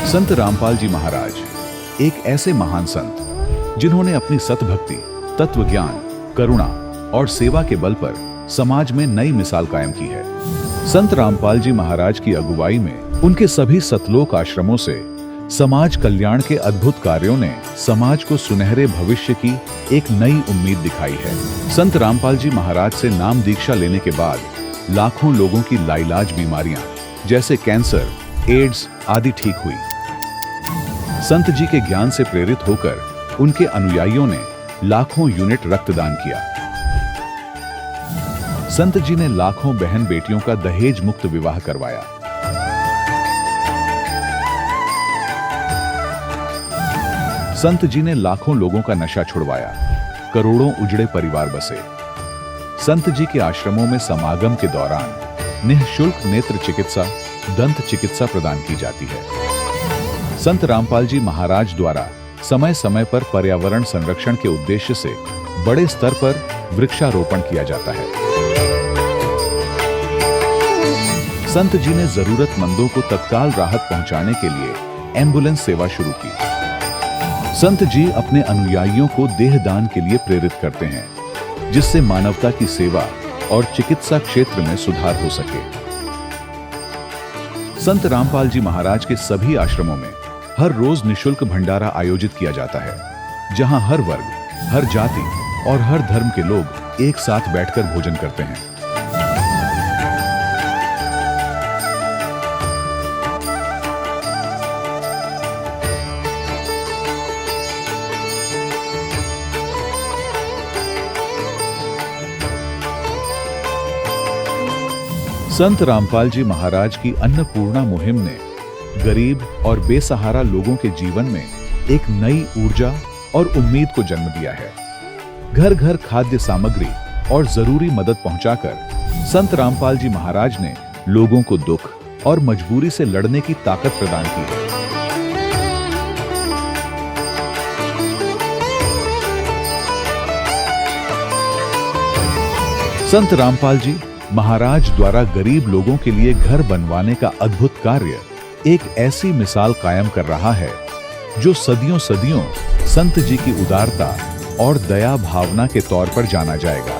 संत रामपाल जी महाराज एक ऐसे महान संत जिन्होंने अपनी सतभक्ति, तत्व ज्ञान, करुणा और सेवा के बल पर समाज में नई मिसाल कायम की है। संत रामपाल जी महाराज की अगुवाई में उनके सभी सतलोक आश्रमों से समाज कल्याण के अद्भुत कार्यों ने समाज को सुनहरे भविष्य की एक नई उम्मीद दिखाई है। संत रामपाल जी महाराज से नाम दीक्षा लेने के बाद लाखों लोगों की लाइलाज बीमारियां जैसे कैंसर, एड्स आदि ठीक हुई। संत जी के ज्ञान से प्रेरित होकर उनके अनुयायियों ने लाखों यूनिट रक्तदान किया। संत जी ने लाखों बहन बेटियों का दहेज मुक्त विवाह करवाया। संत जी ने लाखों लोगों का नशा छुड़वाया, करोड़ों उजड़े परिवार बसे। संत जी के आश्रमों में समागम के दौरान निःशुल्क नेत्र चिकित्सा, दंत चिकित्सा प्रदान की जाती है। संत रामपाल जी महाराज द्वारा समय समय पर पर्यावरण संरक्षण के उद्देश्य से बड़े स्तर पर वृक्षारोपण किया जाता है। संत जी ने जरूरतमंदों को तत्काल राहत पहुंचाने के लिए एम्बुलेंस सेवा शुरू की। संत जी अपने अनुयायियों को देहदान के लिए प्रेरित करते हैं, जिससे मानवता की सेवा और चिकित्सा क्षेत्र में सुधार हो सके। संत रामपाल जी महाराज के सभी आश्रमों में हर रोज निःशुल्क भंडारा आयोजित किया जाता है, जहां हर वर्ग, हर जाति और हर धर्म के लोग एक साथ बैठकर भोजन करते हैं। संत रामपाल जी महाराज की अन्नपूर्णा मुहिम ने गरीब और बेसहारा लोगों के जीवन में एक नई ऊर्जा और उम्मीद को जन्म दिया है। घर घर खाद्य सामग्री और जरूरी मदद पहुंचाकर संत रामपाल जी महाराज ने लोगों को दुख और मजबूरी से लड़ने की ताकत प्रदान की है। संत रामपाल जी महाराज द्वारा गरीब लोगों के लिए घर बनवाने का अद्भुत कार्य एक ऐसी मिसाल कायम कर रहा है जो सदियों सदियों संत जी की उदारता और दया भावना के तौर पर जाना जाएगा।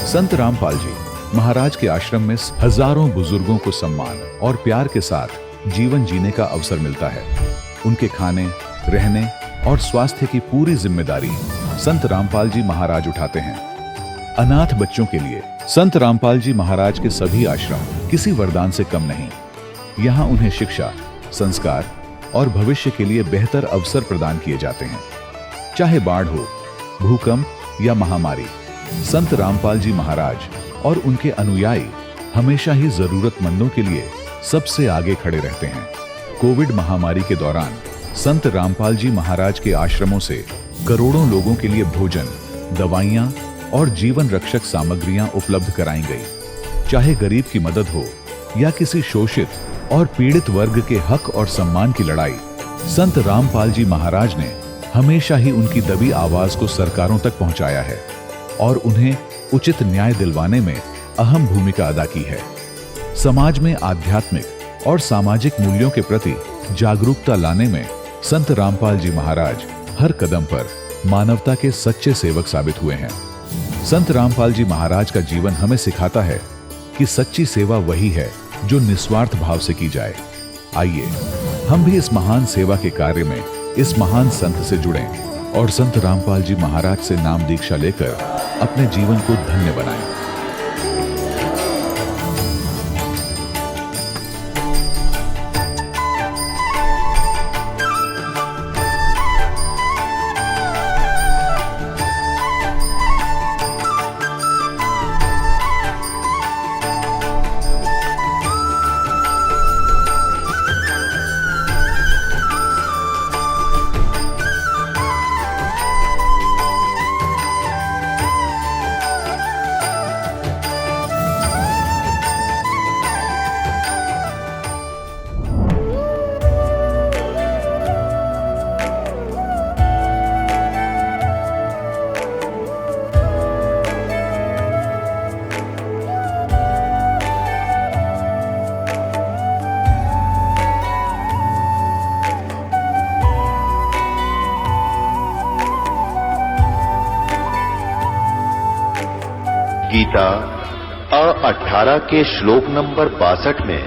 संत रामपाल जी महाराज के आश्रम में हजारों बुजुर्गों को सम्मान और प्यार के साथ जीवन जीने का अवसर मिलता है। उनके खाने, रहने और स्वास्थ्य की पूरी जिम्मेदारी संत रामपाल जी महाराज उठाते हैं। अनाथ बच्चों के लिए संत रामपाल जी महाराज के सभी आश्रम किसी वरदान से कम नहीं। यहाँ उन्हें शिक्षा, संस्कार और भविष्य के लिए बेहतर अवसर प्रदान किए जाते हैं। चाहे बाढ़ हो, भूकंप या महामारी, संत रामपाल जी महाराज और उनके अनुयायी हमेशा ही जरूरतमंदों के लिए सबसे आगे खड़े रहते हैं। कोविड महामारी के दौरान संत रामपाल जी महाराज के आश्रमों से करोड़ों लोगों के लिए भोजन, दवाइयां और जीवन रक्षक सामग्रियां उपलब्ध कराई गई। चाहे गरीब की मदद हो या किसी शोषित और पीड़ित वर्ग के हक और सम्मान की लड़ाई, संत रामपाल जी महाराज ने हमेशा ही उनकी दबी आवाज को सरकारों तक पहुंचाया है और उन्हें उचित न्याय दिलवाने में अहम भूमिका अदा की है। समाज में आध्यात्मिक और सामाजिक मूल्यों के प्रति जागरूकता लाने में संत रामपाल जी महाराज हर कदम पर मानवता के सच्चे सेवक साबित हुए हैं। संत रामपाल जी महाराज का जीवन हमें सिखाता है कि सच्ची सेवा वही है जो निस्वार्थ भाव से की जाए। आइए हम भी इस महान सेवा के कार्य में इस महान संत से जुड़ें और संत रामपाल जी महाराज से नाम दीक्षा लेकर अपने जीवन को धन्य बनाएं। गीता 18 के श्लोक नंबर 62 में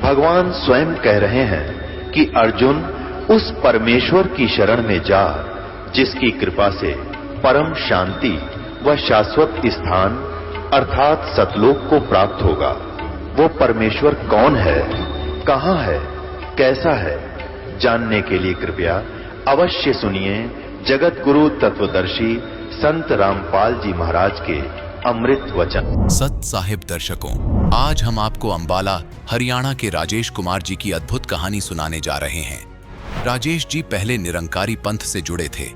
भगवान स्वयं कह रहे हैं कि अर्जुन उस परमेश्वर की शरण में जा जिसकी कृपा से परम शांति व शाश्वत स्थान अर्थात सतलोक को प्राप्त होगा। वो परमेश्वर कौन है, कहां है, कैसा है, जानने के लिए कृपया अवश्य सुनिए जगत गुरु तत्वदर्शी संत रामपाल जी महाराज के अमृत वचन। सत साहिब दर्शकों, आज हम आपको अंबाला हरियाणा के राजेश कुमार जी की अद्भुत कहानी सुनाने जा रहे हैं। राजेश जी पहले निरंकारी पंथ से जुड़े थे,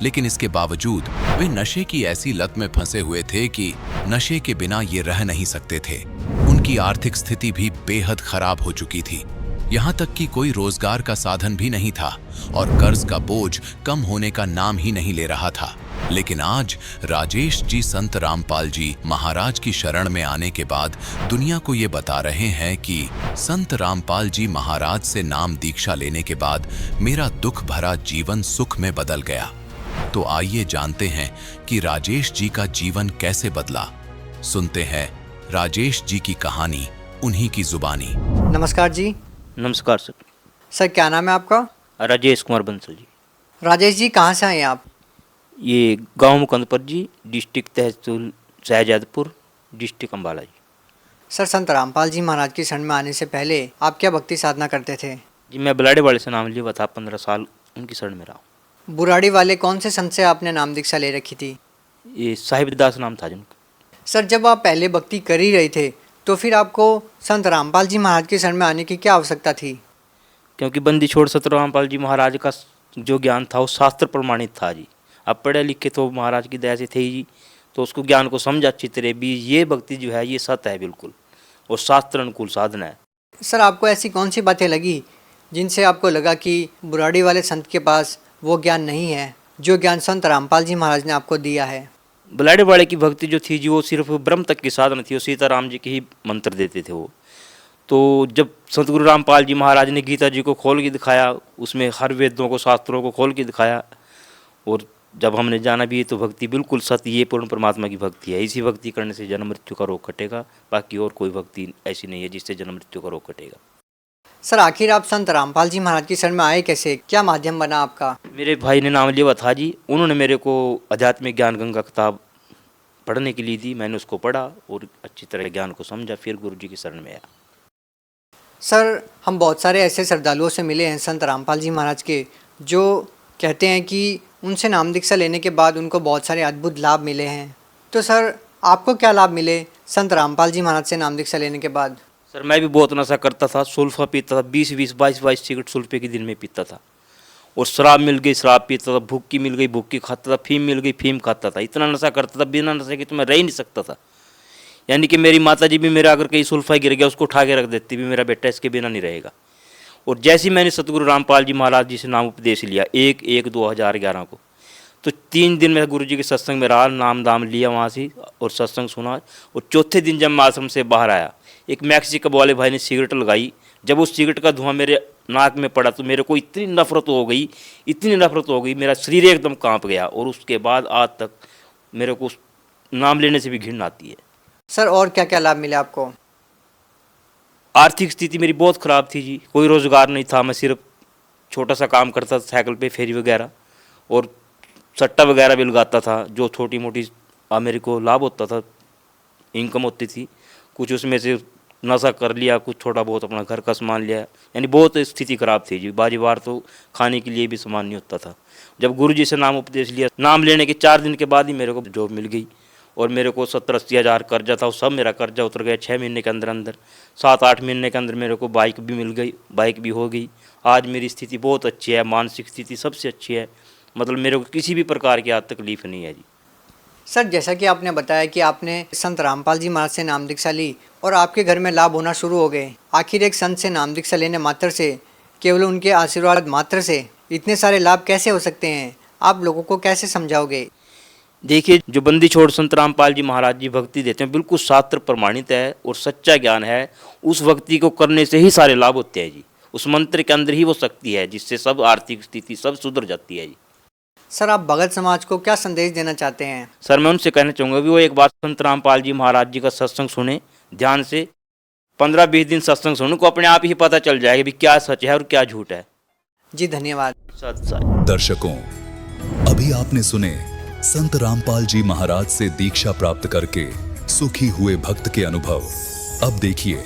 लेकिन इसके बावजूद वे नशे की ऐसी लत में फंसे हुए थे कि नशे के बिना ये रह नहीं सकते थे। उनकी आर्थिक स्थिति भी बेहद खराब हो चुकी थी, यहाँ तक कि कोई रोजगार का साधन भी नहीं था और कर्ज का बोझ कम होने का नाम ही नहीं ले रहा था। लेकिन आज राजेश जी संत रामपाल जी महाराज की शरण में आने के बाद दुनिया को ये बता रहे हैं कि संत रामपाल जी महाराज से नाम दीक्षा लेने के बाद मेरा दुख भरा जीवन सुख में बदल गया। तो आइए जानते हैं कि राजेश जी का जीवन कैसे बदला। सुनते हैं राजेश जी की कहानी उन्हीं की जुबानी। नमस्कार जी। नमस्कार सर। सर क्या नाम है आपका? राजेश कुमार बंसल जी। राजेश जी कहाँ से आए आप? ये गांव मुकंदपुर जी, डिस्ट्रिक्ट तहसील शाहजादपुर, डिस्ट्रिक्ट अम्बाला जी। सर संत रामपाल जी महाराज की शरण में आने से पहले आप क्या भक्ति साधना करते थे? जी मैं बलाड़े वाले से नाम लिया था, 15 साल उनकी शरण में रहा। बुराड़ी वाले कौन से संत से आपने नाम दीक्षा ले रखी थी? ये साहिब दास नाम था जिनका। सर जब आप पहले भक्ति कर ही रहे थे तो फिर आपको संत रामपाल जी महाराज की शरण में आने की क्या आवश्यकता थी? क्योंकि बंदी छोड़ संत रामपाल जी महाराज का जो ज्ञान था वो शास्त्र प्रमाणित था जी। अब पढ़े लिखे तो महाराज की दया से थे ही जी, तो उसको ज्ञान को समझ अच्छी तरह भी ये भक्ति जो है ये सत्य है बिल्कुल, और शास्त्र अनुकूल साधना है। सर आपको ऐसी कौन सी बातें लगी जिनसे आपको लगा कि बुराड़ी वाले संत के पास वो ज्ञान नहीं है जो ज्ञान संत रामपाल जी महाराज ने आपको दिया है? बलाड़े वाले की भक्ति जो थी जी वो सिर्फ ब्रह्म तक की साधना थी, वो सीताराम जी के ही मंत्र देते थे वो। तो जब संत गुरु रामपाल जी महाराज ने गीता जी को खोल के दिखाया, उसमें हर वेदों को शास्त्रों को खोल के दिखाया, और जब हमने जाना भी तो भक्ति बिल्कुल सत्य ये पूर्ण परमात्मा की भक्ति है। इसी भक्ति करने से जन्म मृत्यु का रोग कटेगा, बाकी और कोई भक्ति ऐसी नहीं है जिससे जन्म मृत्यु का रोग कटेगा। सर आखिर आप संत रामपाल जी महाराज की शरण में आए कैसे? क्या माध्यम बना आपका? मेरे भाई ने नाम लिया था जी, उन्होंने मेरे को आध्यात्मिक ज्ञान गंगा किताब पढ़ने के लिए दी। मैंने उसको पढ़ा और अच्छी तरह ज्ञान को समझा, फिर गुरु जी की शरण में आया। सर हम बहुत सारे ऐसे श्रद्धालुओं से मिले हैं संत रामपाल जी महाराज के जो कहते हैं कि उनसे नाम दीक्षा लेने के बाद उनको बहुत सारे अद्भुत लाभ मिले हैं। तो सर आपको क्या लाभ मिले संत रामपाल जी महाराज से नाम दीक्षा लेने के बाद? सर मैं भी बहुत नशा करता था, सुल्फा पीता था, 20-20, 22-22 सिगरेट सुल्फे के दिन में पीता था, और शराब मिल गई शराब पीता था, भुक्की मिल गई भुक्की खाता था, फीम मिल गई फीम खाता था। इतना नशा करता था, बिना नशे के तो मैं रह ही नहीं सकता था। यानी कि मेरी माता जी भी मेरा अगर कहीं सुल्फा गिर गया उसको उठा के रख देती, भी मेरा बेटा इसके बिना नहीं रहेगा। और जैसे ही मैंने सतगुरु रामपाल जी महाराज जी से नाम उपदेश लिया 1/1/2011 को, तो 3 दिन में गुरु जी के सत्संग में रहा, नाम दाम लिया वहाँ से और सत्संग सुना। और चौथे दिन जब मैं आश्रम से बाहर आया, एक मैक्सी कब वाले भाई ने सिगरेट लगाई, जब उस सिगरेट का धुआं मेरे नाक में पड़ा तो मेरे को इतनी नफरत हो गई, मेरा शरीर एकदम कांप गया। और उसके बाद आज तक मेरे को उस नाम लेने से भी घिन आती है। सर और क्या क्या लाभ मिले आपको? आर्थिक स्थिति मेरी बहुत ख़राब थी जी, कोई रोज़गार नहीं था, मैं सिर्फ छोटा सा काम करता था, साइकिल पे फेरी वगैरह और सट्टा वगैरह भी लगाता था। जो छोटी मोटी मेरे को लाभ होता था, इनकम होती थी, कुछ उसमें से नशा कर लिया, कुछ थोड़ा बहुत अपना घर का सामान लिया। यानी बहुत स्थिति खराब थी जी, बारी बार तो खाने के लिए भी सामान नहीं होता था। जब गुरुजी से नाम उपदेश लिया, नाम लेने के 4 दिन के बाद ही मेरे को जॉब मिल गई, और मेरे को 70-80 हज़ार कर्जा था, वो सब मेरा कर्जा उतर गया 6 महीने के अंदर अंदर। 7-8 महीने के अंदर मेरे को बाइक भी मिल गई, बाइक भी हो गई। आज मेरी स्थिति बहुत अच्छी है, मानसिक स्थिति सबसे अच्छी है, मतलब मेरे को किसी भी प्रकार की आज तकलीफ नहीं है जी। सर जैसा कि आपने बताया कि आपने संत रामपाल जी महाराज से नाम दीक्षा ली और आपके घर में लाभ होना शुरू हो गए। आखिर एक संत से नाम दीक्षा लेने मात्र से, केवल उनके आशीर्वाद मात्र से इतने सारे लाभ कैसे हो सकते हैं? आप लोगों को कैसे समझाओगे? देखिए, जो बंदी छोड़ संत रामपाल जी महाराज जी भक्ति देते हैं बिल्कुल शास्त्र प्रमाणित है और सच्चा ज्ञान है। उस भक्ति को करने से ही सारे लाभ होते हैं जी। उस मंत्र के अंदर ही वो शक्ति है जिससे सब आर्थिक स्थिति सब सुधर जाती है जी। सर आप भगत समाज को क्या संदेश देना चाहते हैं? सर मैं उनसे कहना चाहूँगा कि वो एक बार संत रामपाल जी महाराज जी का सत्संग सुने ध्यान से, 15-20 दिन सत्संग सुने को अपने आप ही पता चल जाएगा कि क्या सच है और क्या झूठ है। जी धन्यवाद। सच सच। दर्शकों, अभी आपने सुने संत रामपाल जी महाराज से दीक्षा प्राप्त करके सुखी हुए भक्त के अनुभव। अब देखिए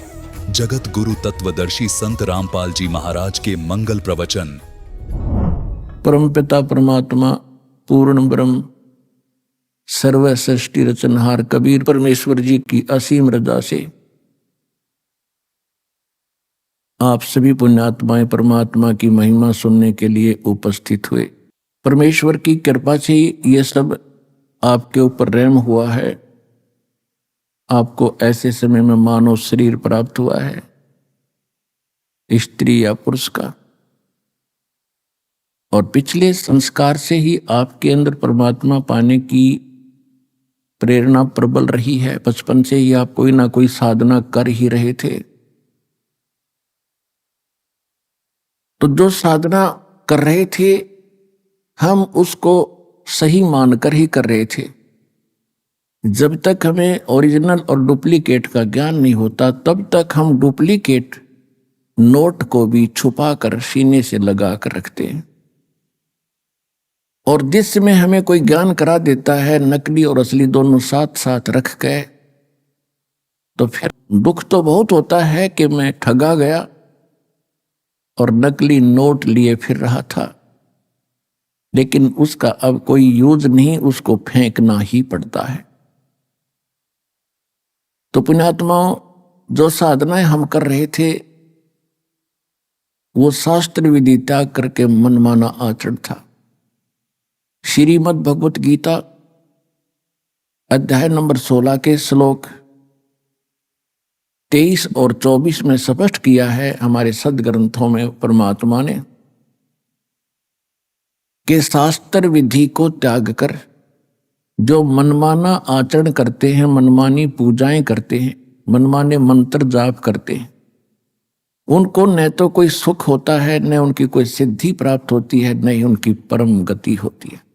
जगत गुरु तत्वदर्शी संत रामपाल जी महाराज के मंगल प्रवचन। परमपिता परमात्मा पूर्ण ब्रह्म सर्व सृष्टि रचनहार कबीर परमेश्वर जी की असीम रजा से आप सभी पुण्यात्माएं परमात्मा की महिमा सुनने के लिए उपस्थित हुए। परमेश्वर की कृपा से ये सब आपके ऊपर रहम हुआ है। आपको ऐसे समय में मानव शरीर प्राप्त हुआ है, स्त्री या पुरुष का, और पिछले संस्कार से ही आपके अंदर परमात्मा पाने की प्रेरणा प्रबल रही है। बचपन से ही आप कोई ना कोई साधना कर ही रहे थे। तो जो साधना कर रहे थे हम उसको सही मानकर ही कर रहे थे। जब तक हमें ओरिजिनल और डुप्लीकेट का ज्ञान नहीं होता तब तक हम डुप्लीकेट नोट को भी छुपा कर सीने से लगा कर रखते हैं। और जिस समय हमें कोई ज्ञान करा देता है नकली और असली दोनों साथ साथ रख के, तो फिर दुख तो बहुत होता है कि मैं ठगा गया और नकली नोट लिए फिर रहा था, लेकिन उसका अब कोई यूज नहीं, उसको फेंकना ही पड़ता है। तो पुण्यात्माओं, जो साधनाएं हम कर रहे थे वो शास्त्र विधि त्याग करके मनमाना आचरण था। श्रीमद् भगवत गीता अध्याय नंबर 16 के श्लोक 23 और 24 में स्पष्ट किया है हमारे सदग्रंथों में परमात्मा ने कि शास्त्र विधि को त्याग कर जो मनमाना आचरण करते हैं, मनमानी पूजाएं करते हैं, मनमाने मंत्र जाप करते हैं, उनको न तो कोई सुख होता है, न उनकी कोई सिद्धि प्राप्त होती है, न ही उनकी परम गति होती है।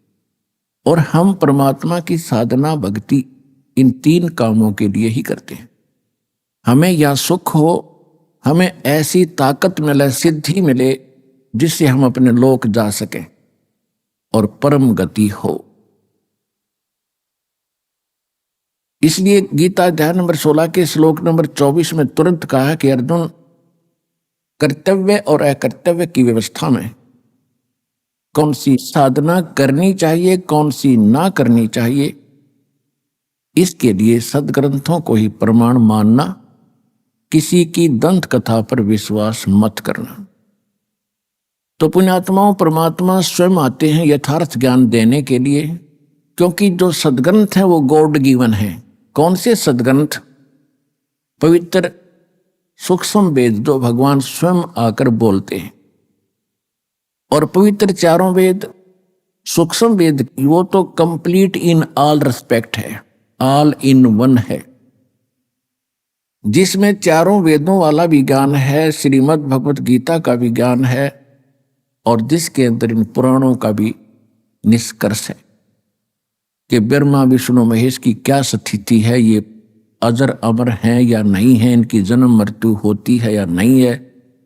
और हम परमात्मा की साधना भक्ति इन 3 कामों के लिए ही करते हैं। हमें या सुख हो, हमें ऐसी ताकत मिले, सिद्धि मिले जिससे हम अपने लोक जा सकें, और परम गति हो। इसलिए गीता अध्याय नंबर 16 के श्लोक नंबर 24 में तुरंत कहा कि अर्जुन, कर्तव्य और अकर्तव्य की व्यवस्था में कौन सी साधना करनी चाहिए, कौन सी ना करनी चाहिए, इसके लिए सदग्रंथों को ही प्रमाण मानना, किसी की दंत कथा पर विश्वास मत करना। तो पुण्यात्माओं, परमात्मा स्वयं आते हैं यथार्थ ज्ञान देने के लिए, क्योंकि जो सदग्रंथ है वो गॉड गिवन है। कौन से सदग्रंथ? पवित्र सूक्ष्म वेद जो भगवान स्वयं आकर बोलते हैं, और पवित्र 4 वेद, सूक्ष्म वेद वो तो कंप्लीट इन ऑल रिस्पेक्ट है, ऑल इन वन है, जिसमें 4 वेदों वाला भी ज्ञान है, श्रीमद् भगवत गीता का भी ज्ञान है, और जिसके अंदर इन पुराणों का भी निष्कर्ष है कि ब्रह्मा विष्णु महेश की क्या स्थिति है, ये अजर अमर हैं या नहीं है, इनकी जन्म मृत्यु होती है या नहीं है,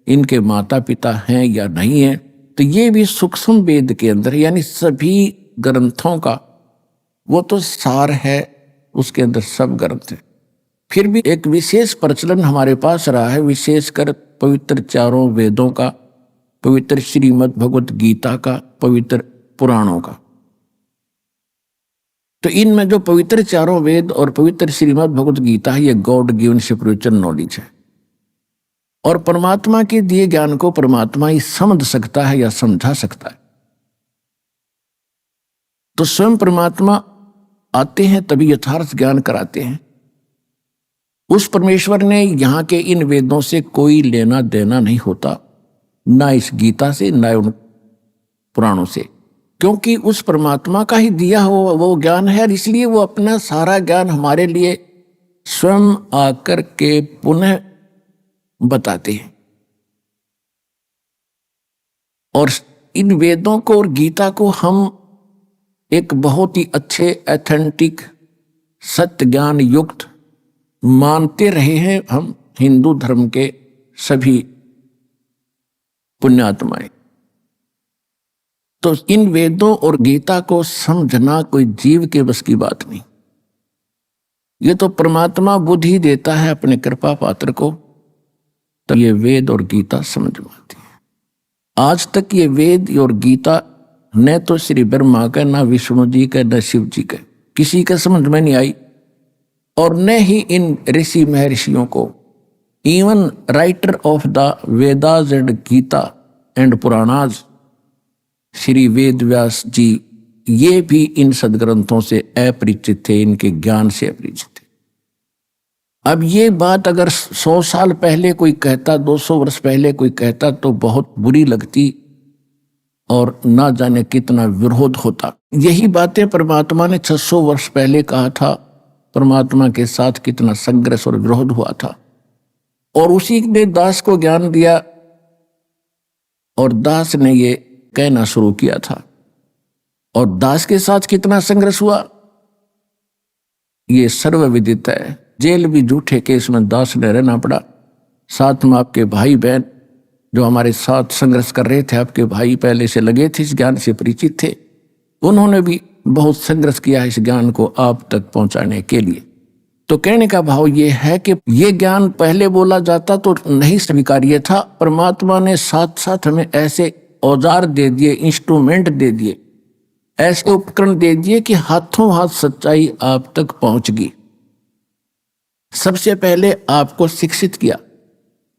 इनके माता पिता हैं या नहीं है। तो ये भी सूक्ष्म वेद के अंदर, यानी सभी ग्रंथों का वो तो सार है, उसके अंदर सब ग्रंथ है। फिर भी एक विशेष प्रचलन हमारे पास रहा है, विशेषकर पवित्र 4 वेदों का, पवित्र श्रीमद् भगवत गीता का, पवित्र पुराणों का। तो इनमें जो पवित्र 4 वेद और पवित्र श्रीमद् भगवत गीता है, ये गॉड गिवन स्पिरिचुअल नॉलेज है, और परमात्मा के दिए ज्ञान को परमात्मा ही समझ सकता है या समझा सकता है। तो स्वयं परमात्मा आते हैं तभी यथार्थ ज्ञान कराते हैं। उस परमेश्वर ने यहाँ के इन वेदों से कोई लेना देना नहीं होता, ना इस गीता से, ना उन पुराणों से, क्योंकि उस परमात्मा का ही दिया हो वो ज्ञान है, और इसलिए वो अपना सारा ज्ञान हमारे लिए स्वयं आकर के पुनः बताते हैं। और इन वेदों को और गीता को हम एक बहुत ही अच्छे एथेंटिक सत्य ज्ञान युक्त मानते रहे हैं हम हिंदू धर्म के सभी पुण्यात्माएं। तो इन वेदों और गीता को समझना कोई जीव के बस की बात नहीं। ये तो परमात्मा बुद्धि देता है अपने कृपा पात्र को, तो ये वेद और गीता समझ में आती है। आज तक ये वेद और गीता न तो श्री ब्रह्मा का, न विष्णु जी का, न शिव जी का, किसी का समझ में नहीं आई। और न ही इन ऋषि महर्षियों को, even writer of the Vedas and Gita and Puranas Shri Ved Vyas ji, ये भी इन सदग्रंथों से अपरिचित थे, इनके ज्ञान से अपरिचित थे। अब ये बात अगर 100 साल पहले कोई कहता, 200 वर्ष पहले कोई कहता, तो बहुत बुरी लगती और ना जाने कितना विरोध होता। यही बातें परमात्मा ने 600 वर्ष पहले कहा था। परमात्मा के साथ कितना संघर्ष और विरोध हुआ था, और उसी ने दास को ज्ञान दिया और दास ने ये कहना शुरू किया था। और दास के साथ कितना संघर्ष हुआ ये सर्वविदित है। जेल भी झूठे केस में दास ने रहना पड़ा। साथ में आपके भाई बहन जो हमारे साथ संघर्ष कर रहे थे, आपके भाई पहले से लगे थे, इस ज्ञान से परिचित थे, उन्होंने भी बहुत संघर्ष किया इस ज्ञान को आप तक पहुंचाने के लिए। तो कहने का भाव ये है कि ये ज्ञान पहले बोला जाता तो नहीं स्वीकार्य था। परमात्मा ने साथ साथ हमें ऐसे औजार दे दिए, इंस्ट्रूमेंट दे दिए, ऐसे उपकरण दे दिए कि हाथों हाथ सच्चाई आप तक पहुंच गई। सबसे पहले आपको शिक्षित किया।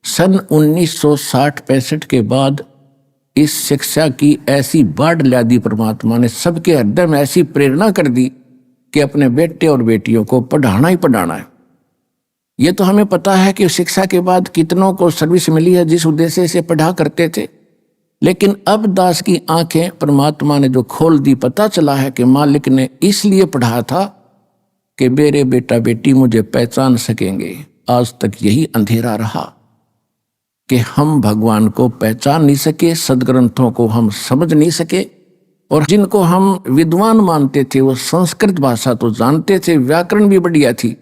सन 1960-65 के बाद इस शिक्षा की ऐसी बाढ़ ला दी परमात्मा ने, सबके हृदय में ऐसी प्रेरणा कर दी कि अपने बेटे और बेटियों को पढ़ाना ही पढ़ाना है। ये तो हमें पता है कि शिक्षा के बाद कितनों को सर्विस मिली है जिस उद्देश्य से पढ़ा करते थे। लेकिन अब दास की आंखें परमात्मा ने जो खोल दी, पता चला है कि मालिक ने इसलिए पढ़ा था कि मेरे बेटा बेटी मुझे पहचान सकेंगे। आज तक यही अंधेरा रहा कि हम भगवान को पहचान नहीं सके, सदग्रंथों को हम समझ नहीं सके, और जिनको हम विद्वान मानते थे वो संस्कृत भाषा तो जानते थे, व्याकरण भी बढ़िया थी,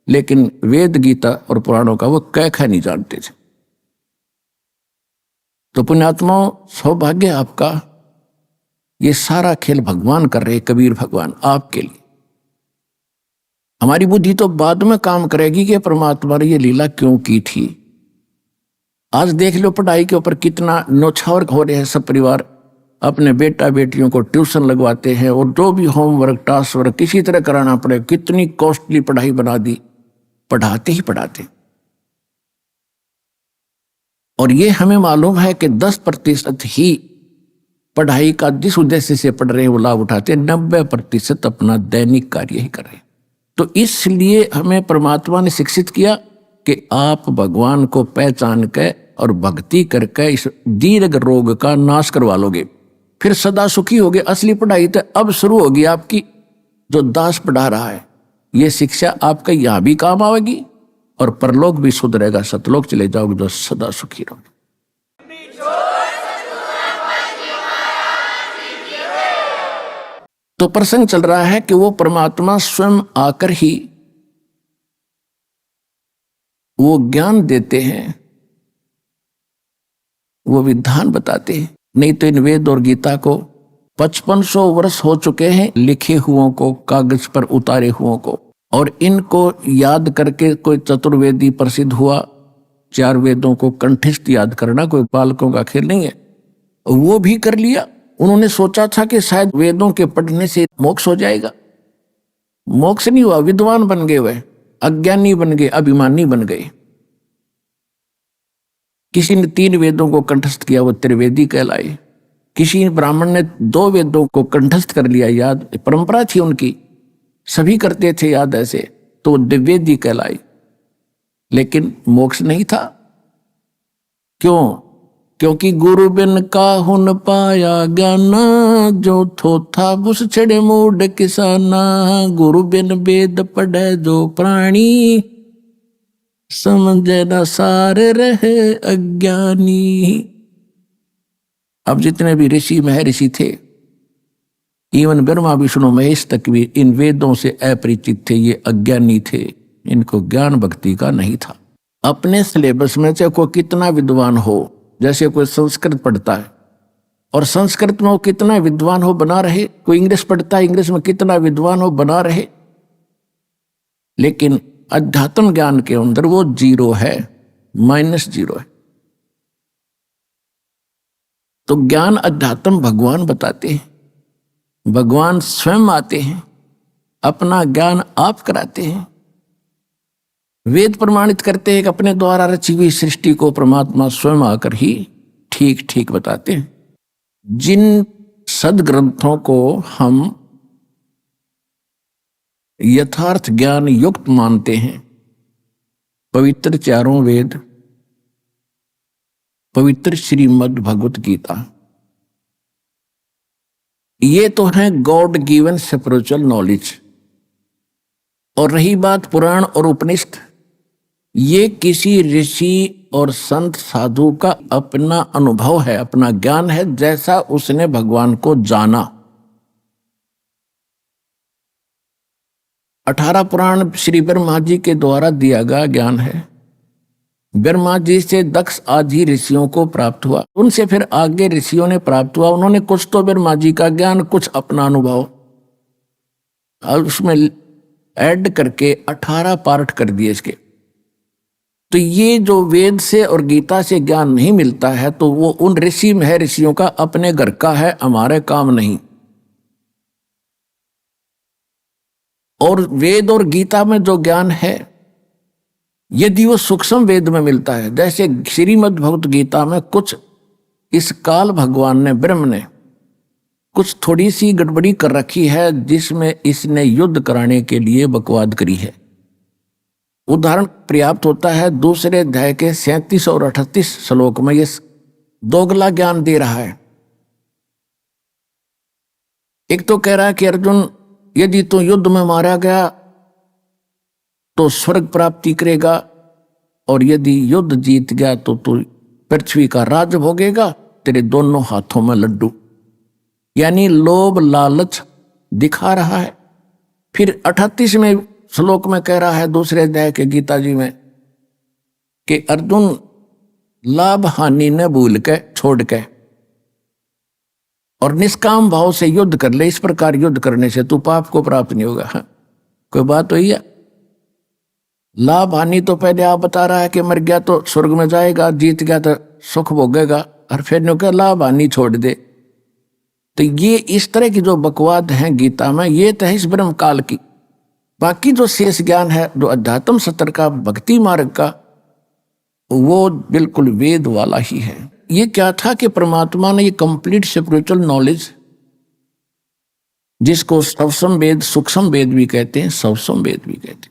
लेकिन वेद गीता और पुराणों का वो कैखा नहीं जानते थे। तो पुण्यात्माओं, सौभाग्य आपका, ये सारा खेल भगवान कर रहे, कबीर भगवान आपके लिए। हमारी बुद्धि तो बाद में काम करेगी कि परमात्मा ने ये लीला क्यों की थी। आज देख लो पढ़ाई के ऊपर कितना न्यौछावर हो रहे हैं। सब परिवार अपने बेटा बेटियों को ट्यूशन लगवाते हैं, और जो भी होमवर्क टास्क वर्क किसी तरह कराना पड़े, कितनी कॉस्टली पढ़ाई बना दी, पढ़ाते ही पढ़ाते। और ये हमें मालूम है कि 10% ही पढ़ाई का जिस उद्देश्य से पढ़ रहे हैं वो लाभ उठाते, 90% अपना दैनिक कार्य ही कर रहे हैं। तो इसलिए हमें परमात्मा ने शिक्षित किया कि आप भगवान को पहचान के और भक्ति करके इस दीर्घ रोग का नाश करवा लोगे, फिर सदा सुखी होगे। असली पढ़ाई तो अब शुरू होगी आपकी, जो दास पढ़ा रहा है। ये शिक्षा आपका यहां भी काम आएगी और परलोक भी सुधरेगा, सतलोक चले जाओगे जो सदा सुखी रहोगे। तो प्रसंग चल रहा है कि वो परमात्मा स्वयं आकर ही वो ज्ञान देते हैं, वो विधान बताते हैं। नहीं तो इन वेद और गीता को 5500 वर्ष हो चुके हैं लिखे हुओं को, कागज पर उतारे हुओं को, और इनको याद करके कोई चतुर्वेदी प्रसिद्ध हुआ। 4 वेदों को कंठस्थ याद करना कोई बालकों का खेल नहीं है, वो भी कर लिया। उन्होंने सोचा था कि शायद वेदों के पढ़ने से मोक्ष हो जाएगा, मोक्ष नहीं हुआ। विद्वान बन गए, वह अज्ञानी बन गए, अभिमानी बन गए। किसी ने 3 वेदों को कंठस्थ किया, वो त्रिवेदी कहलाए। किसी ब्राह्मण ने 2 वेदों को कंठस्थ कर लिया, याद परंपरा थी उनकी, सभी करते थे याद ऐसे, तो द्विवेदी कहलाए। लेकिन मोक्ष नहीं था। क्यों? क्योंकि गुरु बिन काहुन पाया ज्ञाना, जो थोथा बुस छड़े मूड किसाना। गुरु बिन वेद पढ़े जो प्राणी, समझे न सार रहे अज्ञानी। अब जितने भी ऋषि महर्षि थे इवन ब्रह्मा विष्णु महेश तक भी इन वेदों से अपरिचित थे, ये अज्ञानी थे, इनको ज्ञान भक्ति का नहीं था। अपने सिलेबस में चाहे कोई कितना विद्वान हो, जैसे कोई संस्कृत पढ़ता है और संस्कृत में वो कितना विद्वान हो बना रहे, कोई इंग्लिश पढ़ता है, इंग्लिश में कितना विद्वान हो बना रहे, लेकिन अध्यात्म ज्ञान के अंदर वो जीरो है, -0 है। तो ज्ञान अध्यात्म भगवान बताते हैं, भगवान स्वयं आते हैं, अपना ज्ञान आप कराते हैं। वेद प्रमाणित करते हैं कि अपने द्वारा रची हुई सृष्टि को परमात्मा स्वयं आकर ही ठीक ठीक बताते हैं। जिन सदग्रंथों को हम यथार्थ ज्ञान युक्त मानते हैं, पवित्र चारों वेद, पवित्र श्रीमद् भगवत गीता, ये तो है गॉड गिवन स्पिरिचुअल नॉलेज। और रही बात पुराण और उपनिषद, ये किसी ऋषि और संत साधु का अपना अनुभव है, अपना ज्ञान है, जैसा उसने भगवान को जाना। 18 पुराण श्री ब्रह्मा जी के द्वारा दिया गया ज्ञान है। ब्रह्मा जी से दक्ष आदि ऋषियों को प्राप्त हुआ, उनसे फिर आगे ऋषियों ने प्राप्त हुआ। उन्होंने कुछ तो ब्रह्मा जी का ज्ञान, कुछ अपना अनुभव, और उसमें ऐड करके 18 पार्ट कर दिए इसके। तो ये जो वेद से और गीता से ज्ञान नहीं मिलता है, तो वो उन ऋषि में है, ऋषियों का अपने घर का है, हमारे काम नहीं। और वेद और गीता में जो ज्ञान है, यदि वो सूक्ष्म वेद में मिलता है, जैसे श्रीमद् भगवत गीता में कुछ इस काल भगवान ने, ब्रह्म ने कुछ थोड़ी सी गड़बड़ी कर रखी है, जिसमें इसने युद्ध कराने के लिए बकवाद करी है। उदाहरण पर्याप्त होता है, दूसरे अध्याय के 37 और 38 श्लोक में ये दोगला ज्ञान दे रहा है। एक तो कह रहा है कि अर्जुन, यदि तू युद्ध में मारा गया तो स्वर्ग प्राप्ति करेगा, और यदि युद्ध जीत गया तो तू पृथ्वी का राज भोगेगा, तेरे दोनों हाथों में लड्डू। यानी लोभ लालच दिखा रहा है। फिर 38वें श्लोक में कह रहा है दूसरे अध्याय के गीता जी में कि अर्जुन, लाभ हानि न भूल के छोड़ के और निष्काम भाव से युद्ध कर ले। इस प्रकार युद्ध करने से तू पाप को प्राप्त नहीं होगा। कोई बात हुई है? लाभ हानि तो पहले आप बता रहा है कि मर गया तो स्वर्ग में जाएगा, जीत गया तो सुख भोगेगा, और फिर नो क्या लाभ हानि छोड़ दे। तो ये इस तरह की जो बकवाद है गीता में, ये तो है इस ब्रह्म काल की। बाकी जो शेष ज्ञान है, जो अध्यात्म सत्र का, भक्ति मार्ग का, वो बिल्कुल वेद वाला ही है। ये क्या था कि परमात्मा ने ये कंप्लीट स्पिरिचुअल नॉलेज, जिसको सवसम वेद, सूक्ष्म वेद भी कहते हैं, सवसम वेद भी कहते हैं,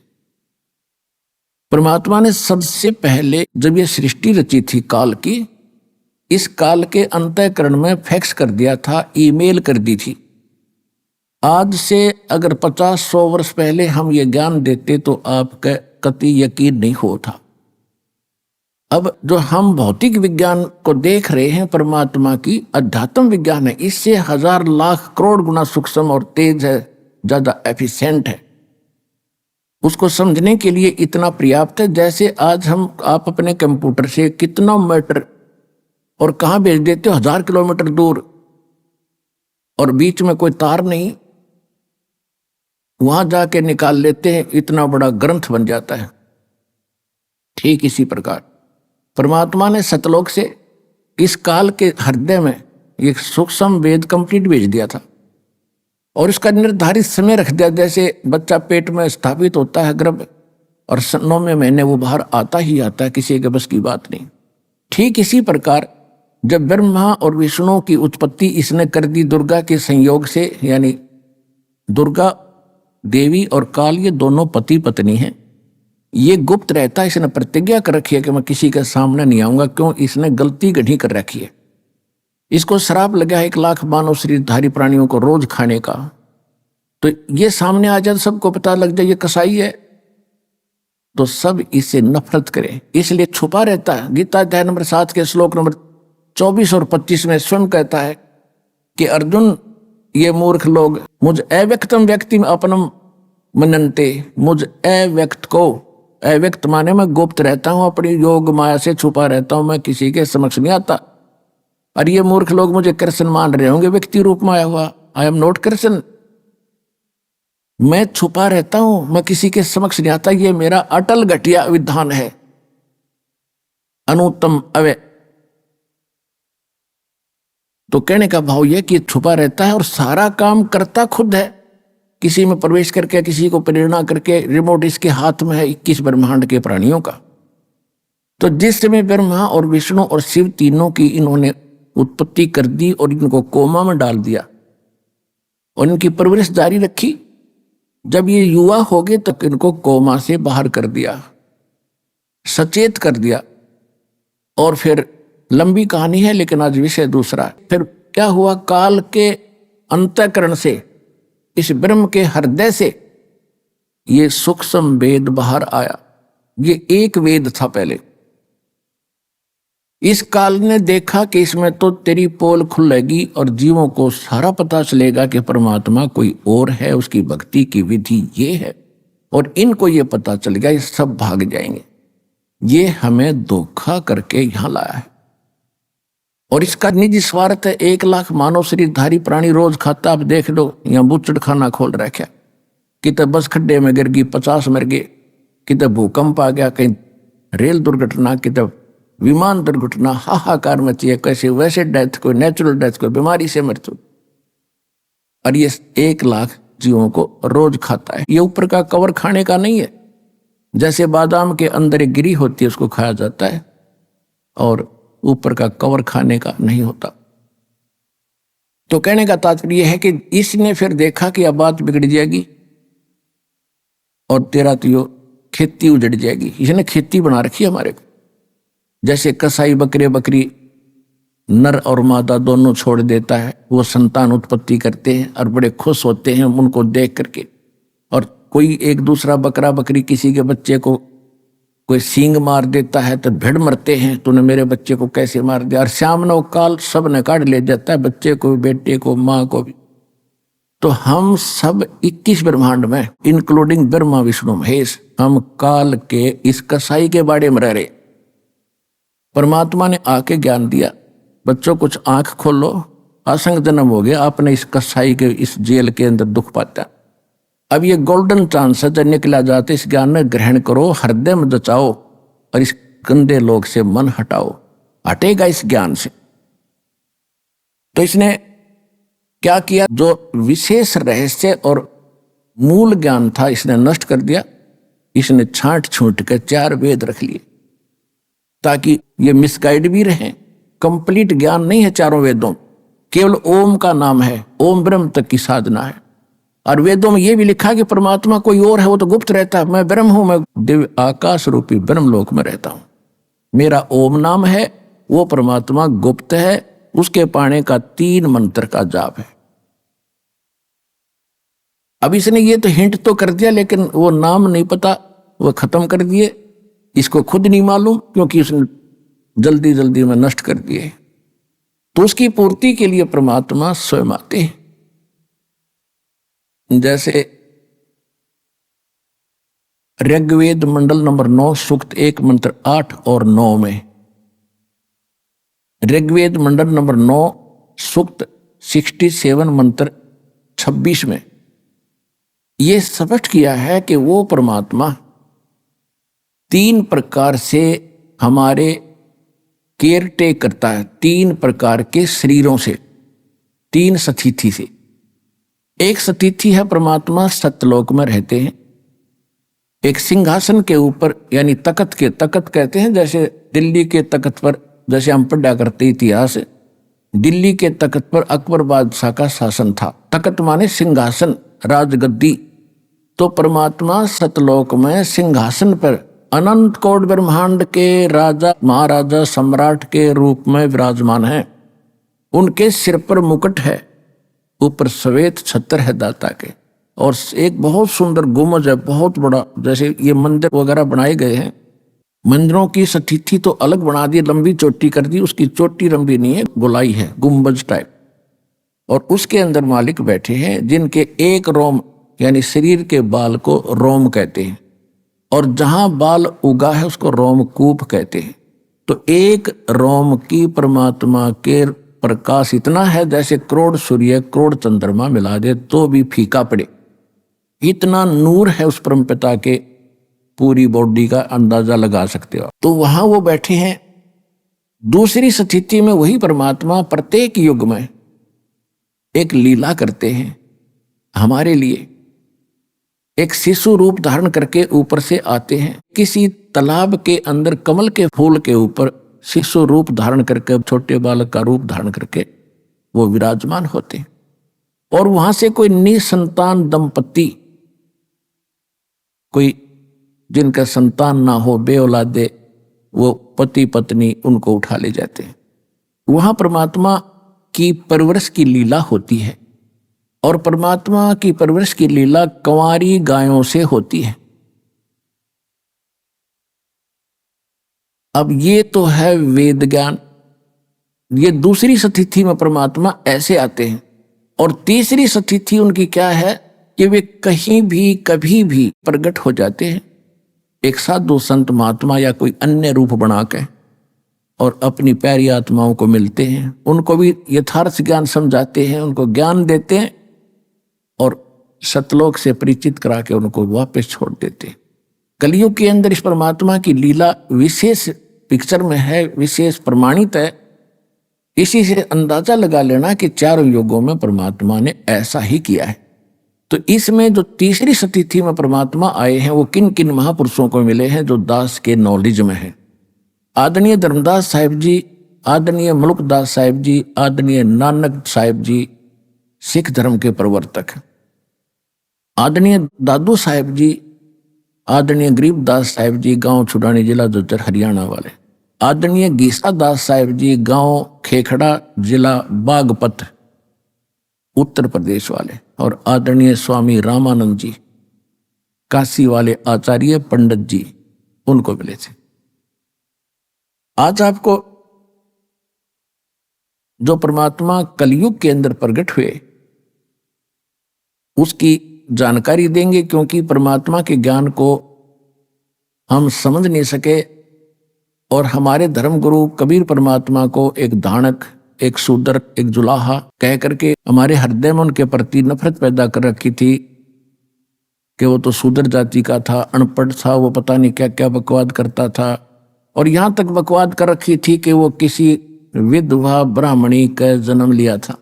परमात्मा ने सबसे पहले जब ये सृष्टि रची थी काल की, इस काल के अंतःकरण में फैक्स कर दिया था, ईमेल कर दी थी। आज से अगर 50-100 वर्ष पहले हम ये ज्ञान देते तो आपका कतई यकीन नहीं होता। अब जो हम भौतिक विज्ञान को देख रहे हैं, परमात्मा की अध्यात्म विज्ञान है, इससे 1000 लाख करोड़ गुना सूक्ष्म और तेज है, ज्यादा एफिशिएंट है। उसको समझने के लिए इतना पर्याप्त है। जैसे आज आप अपने कंप्यूटर से कितना मैटर और कहाँ भेज देते हो, 1000 किलोमीटर दूर, और बीच में कोई तार नहीं, वहां जाके निकाल लेते हैं, इतना बड़ा ग्रंथ बन जाता है। ठीक इसी प्रकार परमात्मा ने सतलोक से इस काल के हृदय में एक सूक्ष्म वेद कंप्लीट भेज दिया था, और इसका निर्धारित समय रख दिया। जैसे बच्चा पेट में स्थापित होता है गर्भ, और 9वें महीने वो बाहर आता ही आता है, किसी के बस की बात नहीं। ठीक इसी प्रकार जब ब्रह्मा और विष्णु की उत्पत्ति इसने कर दी दुर्गा के संयोग से, यानी दुर्गा देवी और काल ये दोनों पति पत्नी हैं। ये गुप्त रहता है, इसने प्रतिज्ञा कर रखी है कि मैं किसी के सामने नहीं आऊंगा। क्यों? इसने गलती गढ़ी कर रखी है। इसको श्राप लगा है 1 लाख मानव शरीरधारी प्राणियों को रोज खाने का। तो ये सामने आ जाए, सबको पता लग जाए ये कसाई है, तो सब इससे नफरत करें, इसलिए छुपा रहता है। गीता अध्याय नंबर 7 के श्लोक नंबर 24 और 25 में स्वयं कहता है कि अर्जुन, ये मूर्ख लोग मुझ अव्यक्तम व्यक्ति अपनम मनन्ते, मुझ अव्यक्त को, अव्यक्त माने मैं गुप्त रहता हूं, अपनी योग माया से छुपा रहता हूं, मैं किसी के समक्ष नहीं आता। और ये मूर्ख लोग मुझे कृष्ण मान रहे होंगे व्यक्ति रूप में आया हुआ। आई एम नॉट कृष्ण, मैं छुपा रहता हूं, मैं किसी के समक्ष नहीं आता। ये मेरा अटल घटिया विधान है, अनुत्तम अव्यय। तो कहने का भाव यह कि छुपा रहता है और सारा काम करता खुद है, किसी में प्रवेश करके, किसी को प्रेरणा करके। रिमोट इसके हाथ में है 21 ब्रह्मांड के प्राणियों का। तो जिस समय ब्रह्मा और विष्णु और शिव तीनों की इन्होंने उत्पत्ति कर दी और इनको कोमा में डाल दिया और इनकी परवरिश जारी रखी, जब ये युवा हो गए तो इनको कोमा से बाहर कर दिया, सचेत कर दिया। और फिर लंबी कहानी है, लेकिन आज विषय दूसरा। फिर क्या हुआ, काल के अंतःकरण से, इस ब्रह्म के हृदय से ये सूक्ष्म वेद बाहर आया। ये एक वेद था पहले। इस काल ने देखा कि इसमें तो तेरी पोल खुलेगी और जीवों को सारा पता चलेगा कि परमात्मा कोई और है, उसकी भक्ति की विधि ये है, और इनको ये पता चल गया, ये सब भाग जाएंगे। ये हमें धोखा करके यहां लाया है और इसका निजी स्वार्थ है। 1 लाख मानव शरीरधारी प्राणी रोज खाता। आप देख लो, यहाँ बुचड़ खाना खोल रखा, कितने बस खड्डे में गिर गई 50 मर गए, कितने भूकंप आ गया, कहीं रेल दुर्घटना, कितने विमान दुर्घटना, हाहाकार मची है। कैसे वैसे डेथ, कोई नेचुरल डेथ, कोई बीमारी से मृत्यु। और ये 1 लाख जीवों को रोज खाता है। ये ऊपर का कवर खाने का नहीं है। जैसे बादाम के अंदर एक गिरी होती है, उसको खाया जाता है, और ऊपर का कवर खाने का नहीं होता। तो कहने का तात्पर्य यह है कि इसने फिर देखा कि अब बात बिगड़ जाएगी और तेरा तो यो खेती उजड़ जाएगी। इसने खेती बना रखी है हमारे को। जैसे कसाई बकरे बकरी नर और मादा दोनों छोड़ देता है, वो संतान उत्पत्ति करते हैं और बड़े खुश होते हैं उनको देख करके। और कोई एक दूसरा बकरा बकरी किसी के बच्चे को कोई सींग मार देता है तो भिड़ मरते हैं, तूने मेरे बच्चे को कैसे मार दिया। और श्याम नव काल सब ने काट ले जाता है, बच्चे को, बेटे को, माँ को भी। तो हम सब 21 ब्रह्मांड में, इंक्लूडिंग ब्रह्मा विष्णु महेश, हम काल के इस कसाई के बाड़े में रह रहे। परमात्मा ने आके ज्ञान दिया, बच्चों कुछ आंख खोलो, असंग जन्म हो गया, आपने इस कसाई के इस जेल के अंदर दुख पाता। अब ये गोल्डन चांस है, जब निकला जाते इस ज्ञान में ग्रहण करो, हृदय में जचाओ और इस गंदे लोग से मन हटाओ। हटेगा इस ज्ञान से। तो इसने क्या किया, जो विशेष रहस्य और मूल ज्ञान था इसने नष्ट कर दिया। इसने छांट छूट के 4 वेद रख लिए ताकि ये मिसगाइड भी रहें। कंप्लीट ज्ञान नहीं है चारों वेदों, केवल ओम का नाम है, ओम ब्रह्म तक की साधना है। और वेदों में यह भी लिखा कि परमात्मा कोई और है, वो तो गुप्त रहता है। मैं ब्रह्म हूं, मैं दिव्य आकाश रूपी ब्रह्मलोक में रहता हूं। मेरा ओम नाम है, वो परमात्मा गुप्त है, उसके पाने का 3 मंत्र का जाप है। अब इसने ये तो हिंट तो कर दिया, लेकिन वो नाम नहीं पता, वो खत्म कर दिए। इसको खुद नहीं मालूम क्योंकि उसने जल्दी जल्दी में नष्ट कर दिए। तो उसकी पूर्ति के लिए परमात्मा स्वयं आते हैं। जैसे ऋग्वेद मंडल नंबर 9 सूक्त 1 मंत्र 8 और 9 में, ऋग्वेद मंडल नंबर 9 सूक्त 67 मंत्र 26 में यह स्पष्ट किया है कि वो परमात्मा 3 प्रकार से हमारे केयर टेक करता है, 3 प्रकार के शरीरों से, 3 सतिथि से। एक सतिथि है परमात्मा सत्यलोक में रहते हैं, एक सिंहासन के ऊपर यानी तख्त के, तख्त कहते हैं जैसे दिल्ली के तख्त पर, जैसे हम पढ़ा करते इतिहास, दिल्ली के तख्त पर अकबर बादशाह का शासन था। तख्त माने सिंहासन, राजगद्दी। तो परमात्मा सतलोक में सिंहासन पर अनंत कोट ब्रह्मांड के राजा महाराजा सम्राट के रूप में विराजमान है। उनके सिर पर मुकुट है, ऊपर श्वेत छत्र है दाता के, और एक बहुत सुंदर गुम्बद है, बहुत बड़ा। जैसे ये मंदिर वगैरह बनाए गए हैं, मंदिरों की स्थिति तो अलग बना दी, लंबी चोटी कर दी, उसकी चोटी लंबी नहीं है, गोलाई है, गुम्बज टाइप। और उसके अंदर मालिक बैठे हैं जिनके एक रोम यानी शरीर के बाल को रोम कहते हैं, और जहां बाल उगा है उसको रोमकूप कहते हैं। तो एक रोम की परमात्मा के प्रकाश इतना है जैसे करोड़ सूर्य करोड़ चंद्रमा मिला दे तो भी फीका पड़े, इतना नूर है उस परमपिता के, पूरी बॉडी का अंदाजा लगा सकते हो। तो वहां वो बैठे हैं। दूसरी स्थिति में वही परमात्मा प्रत्येक युग में एक लीला करते हैं हमारे लिए। एक शिशु रूप धारण करके ऊपर से आते हैं, किसी तालाब के अंदर कमल के फूल के ऊपर शिशु रूप धारण करके, छोटे बालक का रूप धारण करके वो विराजमान होते हैं। और वहां से कोई निसंतान दंपति, कोई जिनका संतान ना हो, बे औलादे, वो पति पत्नी उनको उठा ले जाते हैं। वहां परमात्मा की परवरिश की लीला होती है, और परमात्मा की परवरिश की लीला कंवारी गायों से होती है। अब ये तो है वेद ज्ञान। ये दूसरी स्थिति में परमात्मा ऐसे आते हैं। और तीसरी स्थिति उनकी क्या है कि वे कहीं भी कभी भी प्रकट हो जाते हैं, एक साधु संत महात्मा या कोई अन्य रूप बना के, और अपनी प्यारी आत्माओं को मिलते हैं, उनको भी यथार्थ ज्ञान समझाते हैं, उनको ज्ञान देते हैं और सतलोक से परिचित करा के उनको वापस छोड़ देते हैं। कलयुग के अंदर इस परमात्मा की लीला विशेष पिक्चर में है, विशेष प्रमाणित है। इसी से अंदाजा लगा लेना कि चारों युगों में परमात्मा ने ऐसा ही किया है। तो इसमें जो तीसरी स्थिति में परमात्मा आए हैं वो किन किन महापुरुषों को मिले हैं जो दास के नॉलेज में है। आदरणीय धर्मदास साहिब जी, आदरणीय मुल्कदास साहिब जी, आदरणीय नानक साहिब जी सिख धर्म के प्रवर्तक, आदरणीय दादू साहिब जी, आदरणीय गरीबदास साहिब जी गांव छुड़ानी जिला जोधपुर हरियाणा वाले, आदरणीय गीसा दास साहिब जी गांव खेखड़ा जिला बागपत उत्तर प्रदेश वाले, और आदरणीय स्वामी रामानंद जी काशी वाले आचार्य पंडित जी उनको मिले थे। आज आपको जो परमात्मा कलयुग के अंदर प्रकट हुए उसकी जानकारी देंगे, क्योंकि परमात्मा के ज्ञान को हम समझ नहीं सके। और हमारे धर्मगुरु कबीर परमात्मा को एक धानक, एक शूद्र, एक जुलाहा कह करके हमारे हृदय में उनके प्रति नफरत पैदा कर रखी थी कि वो तो शूद्र जाति का था, अनपढ़ था, वो पता नहीं क्या क्या बकवाद करता था। और यहां तक बकवाद कर रखी थी कि वो किसी विधवा ब्राह्मणी का जन्म लिया था,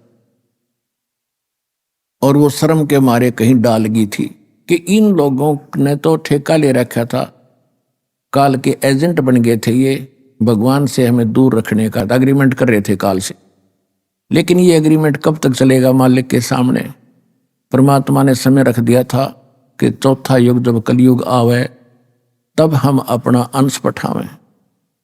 और वो शर्म के मारे कहीं डाल गई थी कि इन लोगों ने तो ठेका ले रखा था, काल के एजेंट बन गए थे, ये भगवान से हमें दूर रखने का एग्रीमेंट कर रहे थे काल से। लेकिन ये एग्रीमेंट कब तक चलेगा मालिक के सामने? परमात्मा ने समय रख दिया था कि चौथा युग जब कलयुग आवे तब हम अपना अंश पठावें।